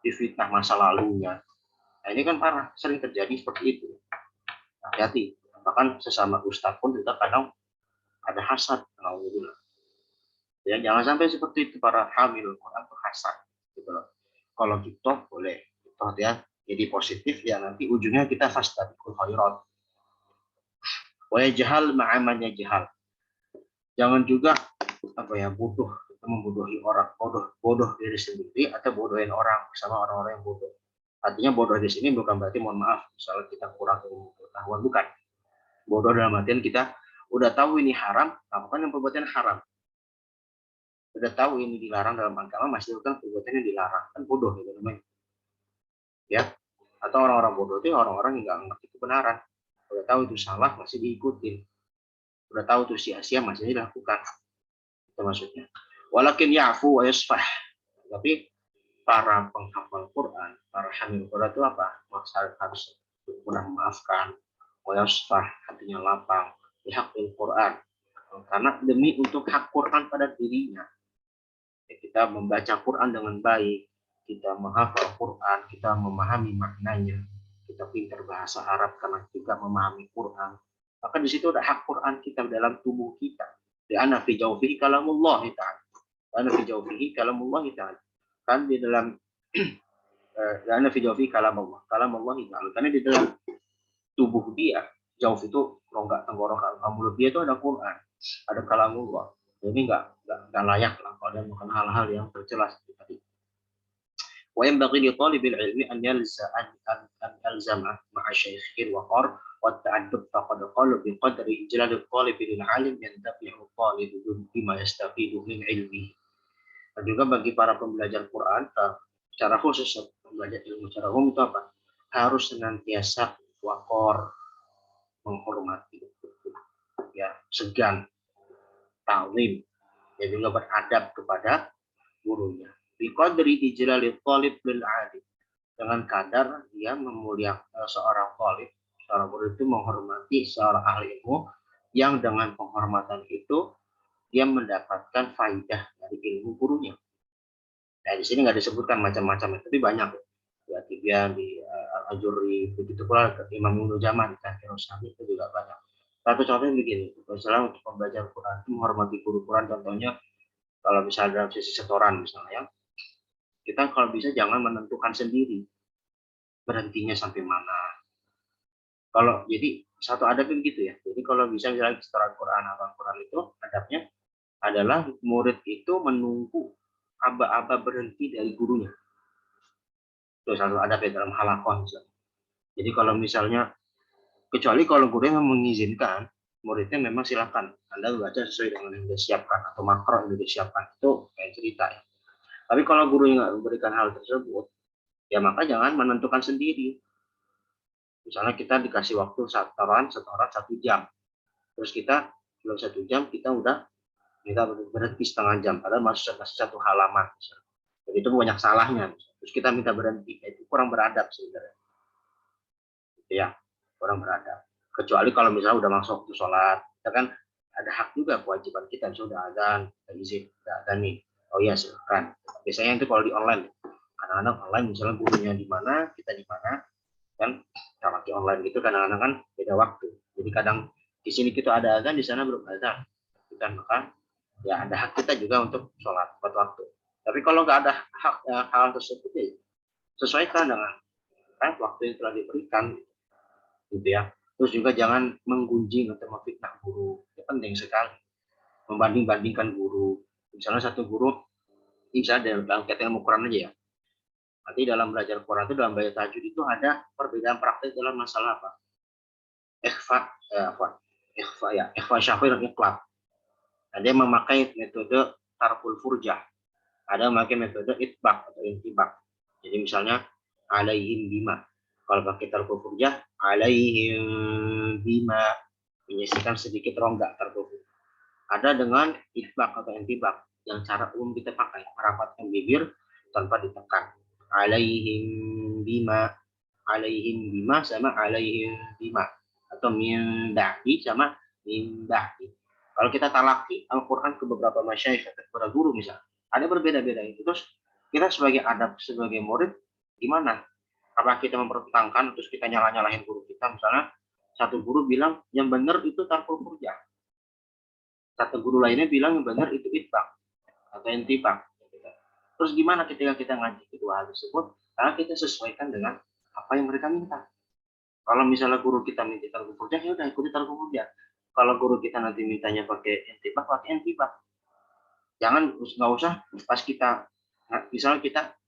difitnah masa lalunya. Nah, ini kan parah, sering terjadi seperti itu. Hati-hati, bahkan sesama ustaz pun kita kadang ada hasad. Alhamdulillah. Ya, jangan sampai seperti itu para hamil Quran itu hasad gitu loh. Kalau gitu boleh gitu ya. Jadi positif ya, nanti ujungnya kita fastabiqul khairat. Wa jahal ma'amannya jahal. Jangan juga bodoh, membodohi orang, bodoh diri sendiri atau bodohin orang sama orang-orang yang bodoh. Artinya bodoh di sini bukan berarti mohon maaf misalnya kita kurang pengetahuan, bukan. Bodoh dalam artian kita udah tahu ini haram, lakukan yang perbuatan haram. Udah tahu ini dilarang dalam agama, masih lakukan perbuatan yang dilarang, kan bodoh gitu namanya. Ya, atau orang-orang bodoh itu orang-orang yang nggak ngerti kebenaran. Udah tahu itu salah masih diikutin. Udah tahu itu sia-sia masih dilakukan. Itu maksudnya. Walakin ya'fu wa yasfah. Tapi para penghafal Quran, para hamil Quran itu apa? Maksud harus mudah memaafkan, wa yasfah, hatinya lapang, dihaqil Quran. Karena demi untuk hak Quran pada dirinya. Kita membaca Quran dengan baik, kita menghafal Quran, kita memahami maknanya, kita pintar bahasa Arab karena juga memahami Quran. Maka di situ ada hak Quran kita dalam tubuh kita. Di ana fi jawfihi kalamullah ta'ala. Ana fi jawfihi kalamullah ta'ala. Kan di dalam di ana fi jawfihi kalamullah ta'ala. Karena di dalam tubuh dia, jawf itu rongga tenggorokan, mulut dia itu ada Quran, ada kalamullah. Jadi nggak layak lah kalau dia melakukan hal-hal yang tercela seperti tadi. Wa yanbaghi li talibil ilmi an yalzama ma'a syaikhin waqar wa ta'addub faqad qala bi qadri ijlal talib lil alim yantafi'u talib bima yastafidu min ilmi. Dan juga bagi para pembelajar Quran secara khusus pembelajar ilmu secara umum itu apa? Harus senantiasa waqar, menghormati, ya, segan, ta'zim, dan juga beradab kepada gurunya. Biqadri ijlalil talib lil alim. Dengan kadar dia memuliakan seorang talib, seorang guru itu menghormati seorang ahli ilmu yang dengan penghormatan itu dia mendapatkan faidah dari ilmu gurunya. Nah, di sini nggak disebutkan macam-macam, tapi banyak. Ya, Tibian di Al-Ajurri, begitu pula Imam Ibnu Zaman, Kafirusami itu juga banyak. Satu contohnya begini, misalnya untuk pembelajar Quran itu menghormati guru Quran, contohnya kalau misalnya dalam sisi setoran misalnya, kita kalau bisa jangan menentukan sendiri berhentinya sampai mana. Kalau jadi satu adabnya begitu ya. Jadi kalau bisa misalnya setoran Quran atau Quran itu adabnya adalah murid itu menunggu aba-aba berhenti dari gurunya. Itu satu adab ya dalam halakoh misalnya. Jadi kalau misalnya kecuali kalau gurunya mengizinkan, muridnya memang silakan Anda baca sesuai dengan yang disiapkan atau makro yang disiapkan, itu kayak cerita ya. Tapi kalau guru nggak memberikan hal tersebut, ya maka jangan menentukan sendiri. Misalnya kita dikasih waktu setoran 1 jam, terus kita belum 1 jam kita berhenti setengah jam, padahal masih satu halaman. Jadi itu banyak salahnya. Terus kita minta berhenti, itu kurang beradab sebenarnya. Ya, kurang beradab. Kecuali kalau misalnya udah masuk waktu sholat, kita kan ada hak juga kewajiban kita, sudah azan, kita izin, udah azan nih. Oh iya silakan. Biasanya itu kalau di online, kadang-kadang online misalnya gurunya di mana, kita di mana, kan kalau di online gitu kadang-kadang kan beda waktu. Jadi kadang di sini kita ada azan, di sana belum azan. Kan maka ya ada hak kita juga untuk sholat tepat waktu. Tapi kalau nggak ada hak hal tersebut ya sesuaikan dengan waktu yang telah diberikan. Gitu ya. Terus juga jangan menggunjing atau memfitnah guru. Itu penting sekali. Membanding-bandingkan guru. Misalnya satu guru, misalnya dalam kaitan ilmu Quran aja ya. Nanti dalam belajar Quran itu, dalam belajar tajwid itu ada perbedaan praktek dalam masalah apa? Ikhfa syafir dan iqlab. Ada yang memakai metode tarful furjah. Ada yang memakai metode itbaq atau intibaq. Jadi misalnya alaihim bima. Kalau pakai tarfu furjah, alaihim bima, menyisihkan sedikit rongga tarfu. Ada dengan itbaq atau intibaq yang cara umum kita pakai, merapatkan bibir tanpa ditekan. Alaihim bima, alaihim bima sama alaihim bima, atau min ba'di sama min ba'di. Kalau kita talaki Al-Quran ke beberapa masyayikh atau kepada guru misalnya, ada berbeda-beda itu. Terus kita sebagai adab, sebagai murid, gimana? Apakah kita mempertentangkan, terus kita nyalah-nyalahin guru kita? Misalnya, satu guru bilang, yang benar itu tarful furjah. Satu guru lainnya bilang, yang benar itu itbaq atau intibaq. Terus gimana ketika kita ngaji kedua hal tersebut? Karena kita sesuaikan dengan apa yang mereka minta. Kalau misalnya guru kita minta tarful furjah, ya udah ikuti tarful furjah. Kalau guru kita nanti mintanya pakai intibaq, pakai intibaq. Jangan, nggak usah pas kita misalnya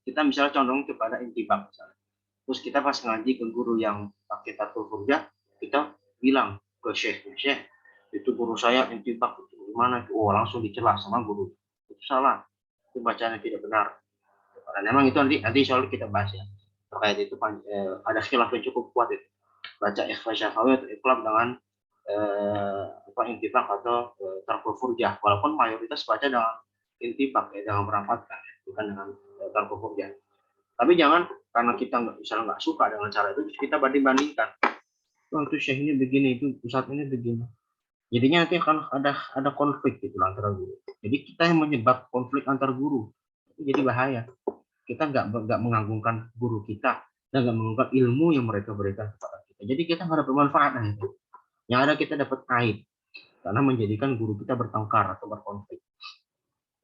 kita misalnya condong kepada intibaq misalnya. Terus kita pas ngaji ke guru yang pakai tarful furjah, kita bilang ke syekhnya, syekh itu guru saya intibaq itu gimana? Oh, langsung dicela sama guru. Itu salah, itu bacanya tidak benar. Dan memang itu nanti soal kita bahas ya. Terkait itu ada khilaf yang cukup kuat itu. Baca ikhfa syafawi atau ikhlas dengan intibaq atau tarful furjah. Walaupun mayoritas baca dengan intibaq ya, dengan merapatkan, bukan dengan tarful furjah. Tapi jangan karena kita nggak suka dengan cara itu, kita banding-bandingkan. Oh, itu syekh ini begini, itu pusat ini begini. Jadinya nanti akan ada konflik gitu antara guru. Jadi kita yang menyebab konflik antar guru. Itu jadi bahaya. Kita nggak mengagungkan guru kita dan nggak mengagungkan ilmu yang mereka berikan kepada kita. Jadi kita nggak ada bermanfaat itu. Yang ada kita dapat aib karena menjadikan guru kita bertengkar atau berkonflik.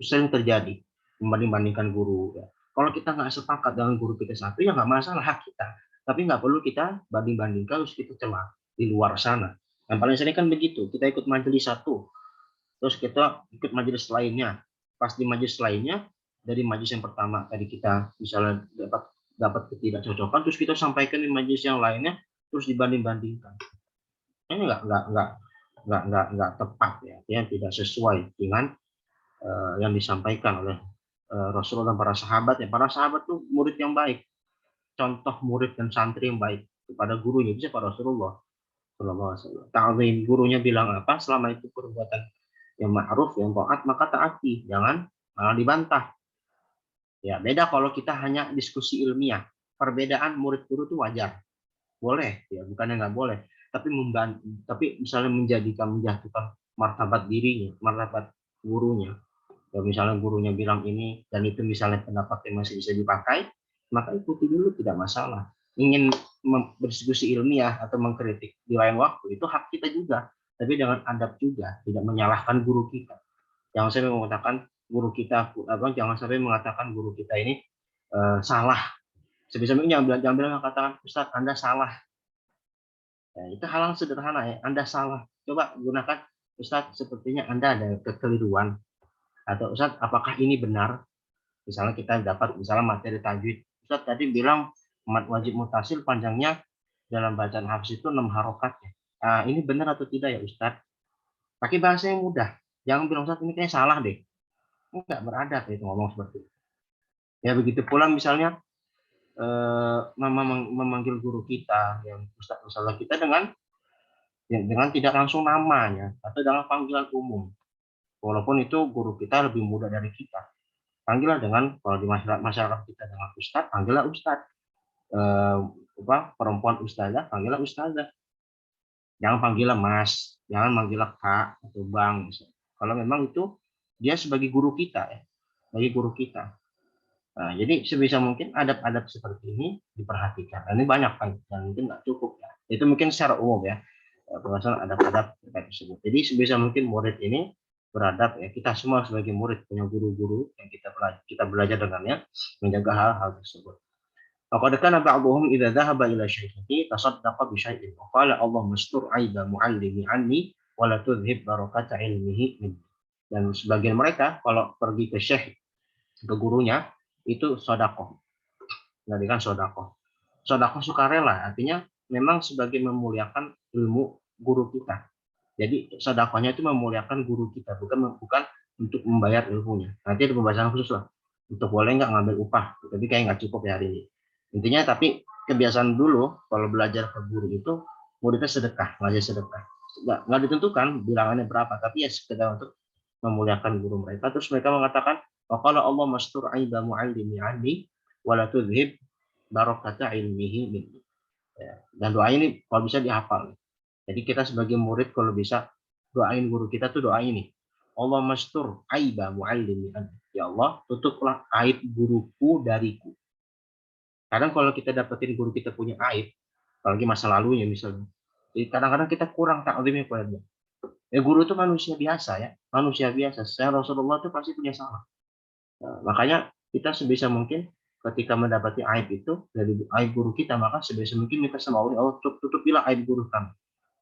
Itu sering terjadi, membanding-bandingkan guru. Ya. Kalau kita nggak sepakat dengan guru kita satu, ya nggak masalah, hak kita. Tapi nggak perlu kita banding-bandingkan, terus kita cela di luar sana. Yang paling sering kan begitu, kita ikut majelis satu, terus kita ikut majelis lainnya. Pas di majelis lainnya, dari majelis yang pertama tadi kita misalnya dapat ketidakcocokan, terus kita sampaikan di majelis yang lainnya, terus dibanding-bandingkan. Ini nggak tepat ya, yang tidak sesuai dengan yang disampaikan oleh Rasulullah dan para sahabat. Ya, para sahabat tuh murid yang baik, contoh murid dan santri yang baik kepada gurunya itu siapa? Rasulullah Sallallahu Alaihi Wasallam. Ta'zim, gurunya bilang apa? Selama itu perbuatan yang ma'ruf, yang taat, maka taati, jangan malah dibantah. Ya, beda kalau kita hanya diskusi ilmiah. Perbedaan murid guru itu wajar, boleh, ya bukannya nggak boleh. Tapi misalnya menjatuhkan martabat dirinya, martabat gurunya. Ya, misalnya gurunya bilang ini dan itu misalnya pendapatnya masih bisa dipakai, maka ikuti dulu, tidak masalah. Ingin berdiskusi ilmiah atau mengkritik di lain waktu itu hak kita juga, tapi dengan adab juga, tidak menyalahkan guru kita. Jangan sampai mengatakan guru kita jangan sampai mengatakan guru kita ini salah. Sebisa-bisanya jangan bilang katakan Ustadz Anda salah. Ya, itu hal yang sederhana ya, Anda salah. Coba gunakan Ustadz sepertinya Anda ada kekeliruan. Atau Ustadz, apakah ini benar? Misalnya kita dapat materi tajwid. Ustadz tadi bilang mat wajib mutasil panjangnya dalam bacaan hafs itu 6 harokat. Ini benar atau tidak ya Ustadz? Pakai bahasa yang mudah. Jangan bilang Ustadz ini kayaknya salah deh. Enggak beradab itu ngomong seperti itu. Ya begitu pula misalnya memanggil guru kita yang Ustadz kita dengan tidak langsung namanya atau dengan panggilan umum. Walaupun itu guru kita lebih muda dari kita. Panggillah dengan, kalau di masyarakat kita dengan Ustadz, panggillah Ustadz. Perempuan ustazah, panggillah ustazah. Jangan panggillah Mas, jangan panggillah Kak atau Bang. Kalau memang itu dia sebagai guru kita ya, sebagai guru kita. Nah, jadi sebisa mungkin adab-adab seperti ini diperhatikan. Nah, ini banyak kan, dan mungkin nggak cukup ya. Itu mungkin secara umum ya, pembahasan adab-adab terkait tersebut. Jadi sebisa mungkin murid ini beradab ya, kita semua sebagai murid punya guru-guru yang kita belajar dengannya, menjaga hal-hal tersebut. Faqad kana ba'dhum idza dhahaba ila syaikhihi tasaddaqa bi syai'in wa qala Allah mastur aiba muallimi anni wa la tudhhib barakata ilmihi minni. Dan sebagian mereka kalau pergi ke syekh, ke gurunya, itu sedekah. Menjadikan sedekah. Sedekah sukarela, artinya memang sebagai memuliakan ilmu guru kita. Jadi sedekahnya itu memuliakan guru kita, bukan untuk membayar ilmunya. Nanti ada pembahasan khusus lah. untuk boleh nggak ngambil upah, tapi kayak nggak cukup ya hari ini. Intinya tapi kebiasaan dulu kalau belajar ke guru itu muridnya sedekah, ngajar sedekah. Nggak ditentukan bilangannya berapa, tapi ya sekedar untuk memuliakan guru mereka. Terus mereka mengatakan, waqala Allah mastur aiba mu'allimi anni wala tudhib barokata ilmihi minni. Ya, dan doa ini kalau bisa dihafal. Jadi kita sebagai murid kalau bisa doain guru kita tuh doa ini. Allah mastur aiba muallimi. Ya Allah, tutuplah aib guruku dariku. Kadang kalau kita dapetin guru kita punya aib, apalagi masa lalunya misalnya. Jadi kadang-kadang kita kurang taklimnya kepada dia. Ya guru itu manusia biasa ya, manusia biasa. Saya Rasulullah itu pasti punya salah. Nah, makanya kita sebisa mungkin ketika mendapati aib itu dari aib guru kita, maka sebisa mungkin kita sama Allah, tutupilah aib guru kami.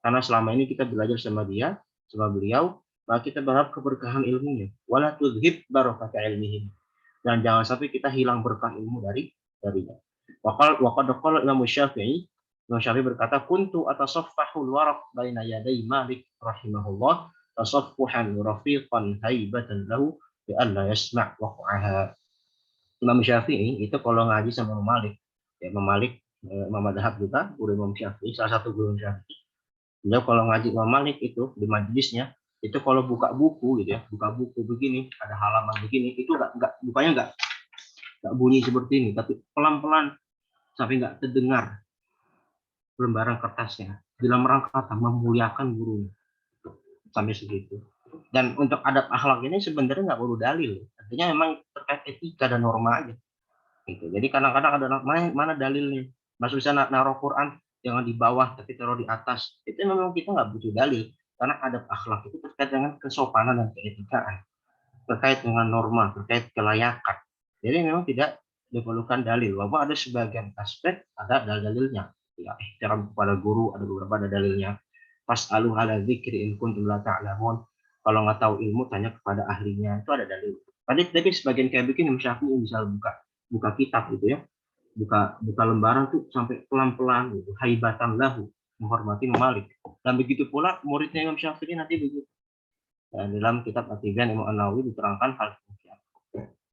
Karena selama ini kita belajar sama dia, sama beliau, maka kita berharap keberkahan ilmunya. Wala tudhib barokata ilmihim. Dan jangan sampai kita hilang berkah ilmu darinya. Waqad qala Imam Syafi'i, Imam Syafi'i berkata, kuntu atasaffahul waraq baina yaday Malik rahimahullah, tasaffuhan rafiqan haibatan lahu bi alla yasma' waqa'aha. Imam Syafi'i itu kalau ngaji sama Imam Malik, ya Imam Malik Imam Madhab juga, guru Imam Syafi'i, salah satu guru Syafi'i. Beliau kalau ngaji Imam Malik itu di majelisnya itu kalau buka buku gitu ya, buka buku begini, ada halaman begini, itu bukanya nggak bunyi seperti ini, tapi pelan-pelan sampai nggak terdengar lembaran kertasnya, dalam rangka memuliakan gurunya sampai segitu. Dan untuk adab akhlak ini sebenarnya nggak perlu dalil, artinya memang terkait etika dan norma aja. Gitu. Jadi kadang-kadang ada mana dalilnya, masuk bisa naruh Quran jangan di bawah tapi taruh di atas, itu memang kita nggak butuh dalil karena adab akhlak itu terkait dengan kesopanan dan keetikaan, terkait dengan norma, terkait kelayakan. Jadi memang tidak diperlukan dalil, walaupun ada sebagian aspek ada dalilnya. Ya, ihtiram kepada guru ada beberapa ada dalilnya. Fas'alu ala dzikri in kuntum la ta'lamun. Kalau nggak tahu ilmu tanya kepada ahlinya, itu ada dalil. Tapi sebagian kayak begini Syafi'i misal buka kitab gitu ya, buka lembaran tuh sampai pelan-pelan gitu, haibatan lahu, menghormati Malik. Dan begitu pula muridnya Imam Syafi'i nanti begitu. Dan dalam kitab At-Tibyan Imam An-Nawawi diterangkan hal demikian.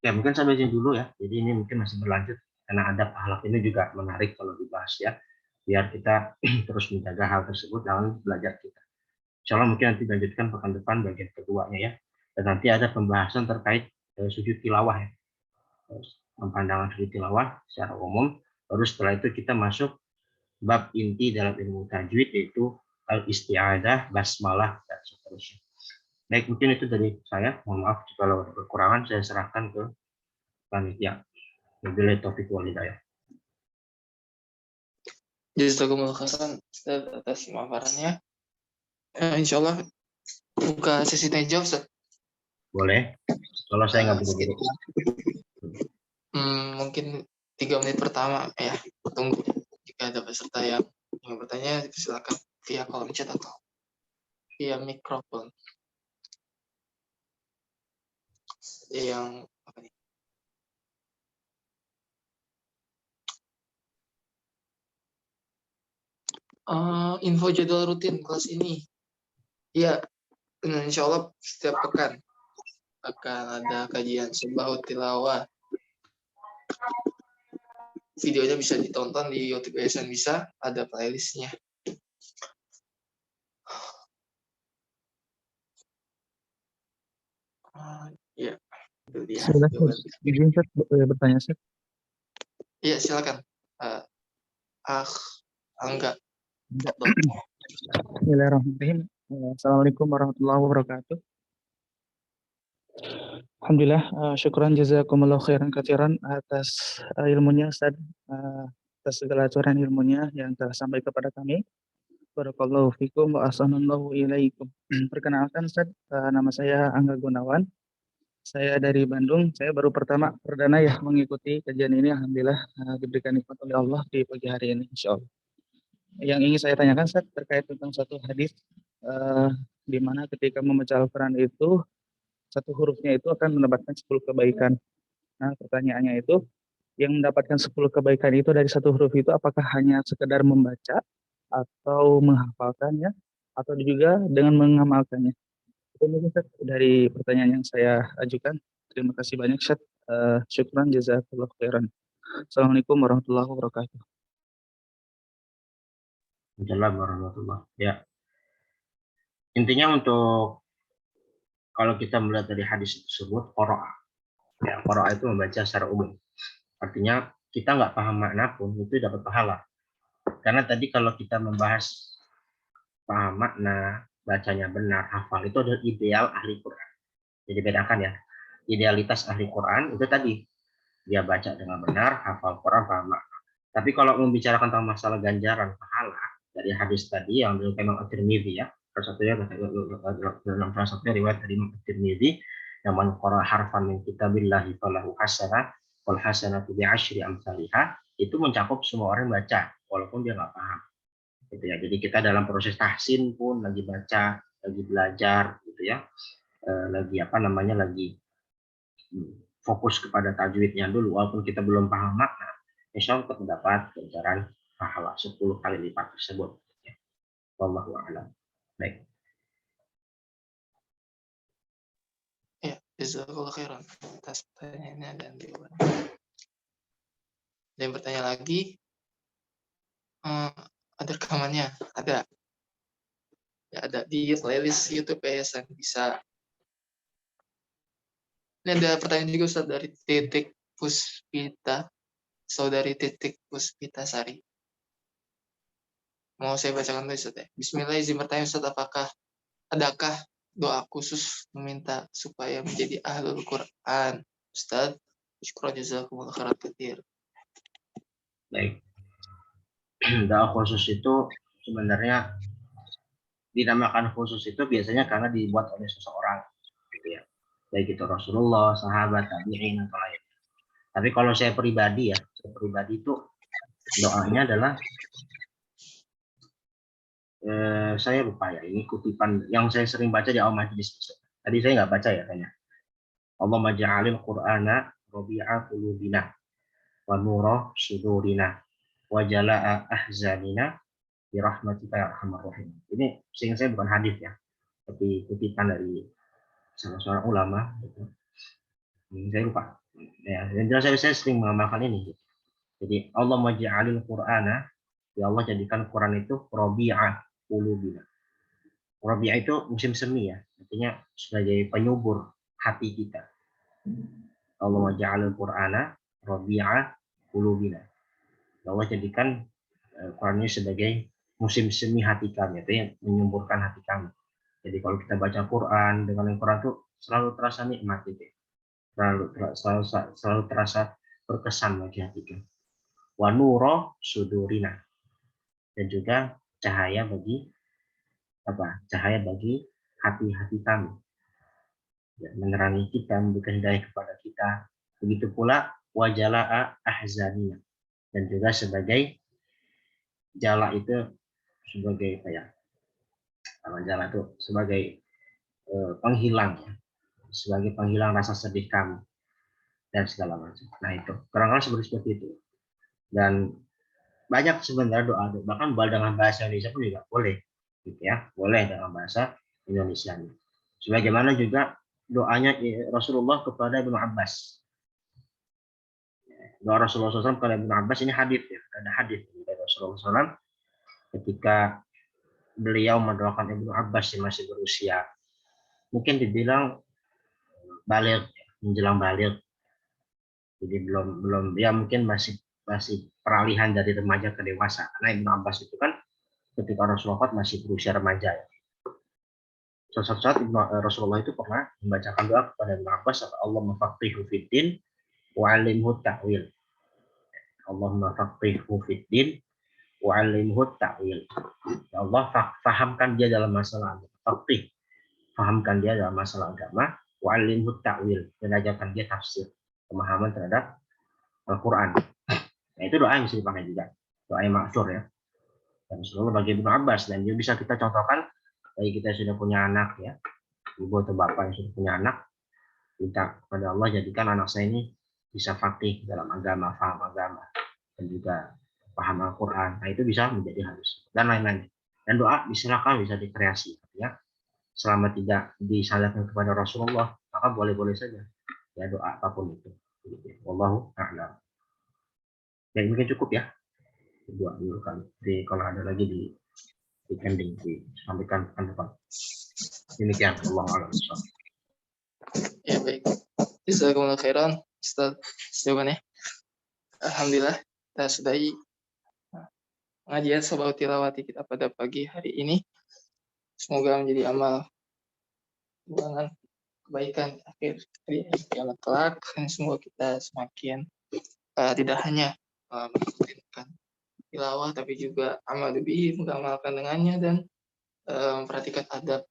Ya mungkin sampai sini dulu ya. Jadi ini mungkin masih berlanjut karena adab akhlak ini juga menarik kalau dibahas ya. Biar kita terus menjaga hal tersebut dalam belajar kita. Insya Allah mungkin nanti lanjutkan pekan depan bagian keduanya ya. Dan nanti ada pembahasan terkait sujud tilawah ya. Pandangan sujud tilawah secara umum. Baru setelah itu kita masuk bab inti dalam ilmu tajwid yaitu al-isti'adah, basmalah dan seterusnya. Baik, mungkin itu dari saya. Mohon maaf jika ada kekurangan, saya serahkan ke panitia. Wabillahi taufiq wal hidayah. Jazakumullah khairan atas pemaparannya. Insya Allah buka sesi tanya jawab, Ustaz. Boleh. Kalau saya nggak buru-buru. Mungkin 3 menit pertama ya. Tunggu jika ada peserta yang bertanya, silakan via kolom chat atau via mikrofon. Yang apa nih? Info jadwal rutin kelas ini. Ya, insya Allah setiap pekan akan ada kajian Subahut Tilawah. Videonya bisa ditonton di YouTube Yayasan Bisa, ada playlistnya. Ya, itu dia. Izin Ustaz bertanya Ustaz. Iya, silakan. Angga. Bismillahirrahmanirrahim. Assalamualaikum warahmatullahi wabarakatuh. Alhamdulillah, syukran jazakumullah khairan katsiran atas ilmunya Ustaz, atas segala acuran ilmunya yang telah sampai kepada kami. Barakallahu fikum wa ahsanallahu ilaikum. Perkenalkan Ustaz, nama saya Angga Gunawan. Saya dari Bandung. Saya baru perdana ya mengikuti kajian ini. Alhamdulillah diberikan nikmat oleh Allah di pagi hari ini, insya Allah. Yang ingin saya tanyakan Ustaz terkait tentang satu hadis di mana ketika membaca Al-Quran itu satu hurufnya itu akan mendapatkan 10 kebaikan. Nah, pertanyaannya itu yang mendapatkan 10 kebaikan itu dari satu huruf itu apakah hanya sekedar membaca atau menghafalkannya atau juga dengan mengamalkannya? Itu mungkin Ustaz dari pertanyaan yang saya ajukan. Terima kasih banyak Ustaz Syukran jazakallahu khairan. Assalamualaikum warahmatullahi wabarakatuh. Waalaikumsalam warahmatullahi. Ya, intinya untuk kalau kita melihat dari hadis tersebut, qira'a. Ya, qira'a itu membaca secara umum. Artinya kita nggak paham makna pun itu dapat pahala. Karena tadi kalau kita membahas paham makna, bacanya benar, hafal, itu adalah ideal ahli Quran. Jadi bedakan ya, idealitas ahli Quran itu tadi, dia baca dengan benar, hafal Quran, paham makna. Tapi kalau membicarakan tentang masalah ganjaran, pahala, dari hadis tadi yang diriwayatkan Imam At-Tirmidzi ya, dalam salah satunya riwayat dari Imam At-Tirmidzi, yang man qara'a harfan min kitabillahi falahu hasanah, wal hasanatu bi'asyri amsalihah, itu mencakup semua orang yang baca, walaupun dia nggak paham. Gitu ya. Jadi kita dalam proses tahsin pun lagi baca, lagi belajar gitu ya. Lagi lagi fokus kepada tajwidnya dulu walaupun kita belum paham makna, insya Allah terdapat ganjaran pahala 10 kali lipat tersebut. Wallahu a'lam. Baik. Ya, jazakallahu khairan atas pertanyaannya dan jawabannya. Ada yang bertanya lagi? Ada rekamannya? Ada. Ya, ada di playlist YouTube Yayasan, bisa. Ini ada pertanyaan juga Ustaz dari Titik Puspita, saudari Titik Puspita Sari. Mau saya bacakan dulu Ustaz ya. Bismillah, izin bertanya Ustaz, adakah doa khusus meminta supaya menjadi ahlul Quran? Ustaz, syukur jazakumullah khairan katsir. Baik. Doa khusus itu sebenarnya dinamakan khusus itu biasanya karena dibuat oleh seseorang, gitu ya. Baik itu Rasulullah, sahabat, tabi'in atau lain. Tapi kalau saya pribadi itu doanya adalah saya lupa ya, ini kutipan yang saya sering baca di awal majelis. Tadi saya nggak baca ya kayaknya. Allahumma ja'alil Qur'ana rabi'a qulubina wa nura sudurina wa jala'a ahzanina bi rahmatika ya arhamar rahim. Ini sehingga saya bukan hadis ya, tapi kutipan dari salah seorang ulama gitu. Saya lupa. Ya, dan jelas saya sering mengamalkan ini. Jadi Allahumma ja'alil Qur'ana, ya Allah jadikan Quran itu rabi'a qulubina. Rabi'ah itu musim semi ya, artinya sebagai penyubur hati kita. Allahumma ja'alil Qur'ana rabi'a qulubina. Ya Allah jadikan Quran ini sebagai musim semi hati kami, artinya menyuburkan hati kami. Jadi kalau kita baca Quran dengan Al-Quran itu selalu terasa nikmat gitu. Selalu terasa berkesan bagi hati kita. Wa nura sudurina, dan juga cahaya bagi hati-hati kami, ya, menerangi kita, memberikan hidayah kepada kita. Begitu pula wajala'a ahzanina, dan juga sebagai jala itu sebagai apa ya, jala itu sebagai penghilang ya, sebagai penghilang rasa sedih kami dan segala macam. Nah itu kurang-kurang seperti itu. Dan banyak sebenarnya doa, bahkan dengan bahasa Indonesia pun juga boleh, gitu ya, boleh dalam bahasa Indonesia. Sebagaimana juga doanya Rasulullah kepada Ibnu Abbas. Doa Rasulullah SAW kepada Ibnu Abbas ini hadis ya, ada hadis dari Rasulullah SAW ketika beliau mendoakan Ibnu Abbas yang masih berusia, mungkin dibilang baligh, menjelang baligh. Jadi belum ya, mungkin masih peralihan dari remaja ke dewasa. Karena Ibnu Abbas itu kan ketika Rasulullah masih berusia remaja. Suatu saat Rasulullah itu pernah membacakan doa kepada Ibnu Abbas, Allahumma faqihu fiddin wa 'allimhu ta'wil. Allahumma faqihu fiddin wa 'allimhu ta'wil. Ya Allah, fahamkan dia dalam masalah agama. Faqih, fahamkan dia dalam masalah agama, wa 'allimhu ta'wil, dan ajarkan dia tafsir, pemahaman terhadap Al-Qur'an. Nah, itu doa yang bisa dipakai juga. Doa yang maksur ya. Dan selalu bagi Ibnu Abbas, dan juga bisa kita contohkan bagi kita sudah punya anak ya, ibu atau bapak yang sudah punya anak, minta kepada Allah jadikan anak saya ini bisa faqih dalam agama, paham agama, dan juga paham Al-Quran. Nah itu bisa menjadi harus dan lain-lain. Dan doa silakan bisa dikreasi ya, selama tidak disalahkan kepada Rasulullah, maka boleh-boleh saja ya doa apapun itu. Wallahu a'lam. Ya, mungkin cukup ya. Dua dulu kan. Jadi kalau ada lagi di ending disampaikan pekan depan. Demikian, wallahu a'lam. Ya baik. Jazakumullah khairan, Ustaz. Jawabannya. Alhamdulillah, kita sudahi pengajian Sabahut Tilawati kita pada pagi hari ini. Semoga menjadi amal dengan kebaikan akhir hari kiamat kelak, dan semoga kita semakin tidak hanya melakukan tilawah tapi juga amal lebih mengamalkan dengannya dan memperhatikan adab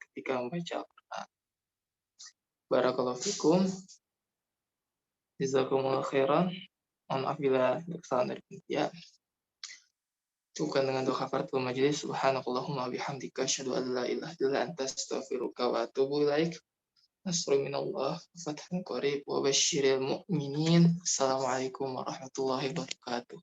ketika membaca Al-Quran. Barakallahu fikum. Jazakumullah khairan. Mohon maaf bila ada kesalahan dari panitia. Cukupkan dengan doa kafaratul majelis. Subhanakallahumma bihamdika asyhadu an la ilaha illa anta astaghfiruka wa atubu ilaik. Nasrun minallah, fathun qarib wa basyiril mu'minin. Assalamualaikum warahmatullahi wabarakatuh.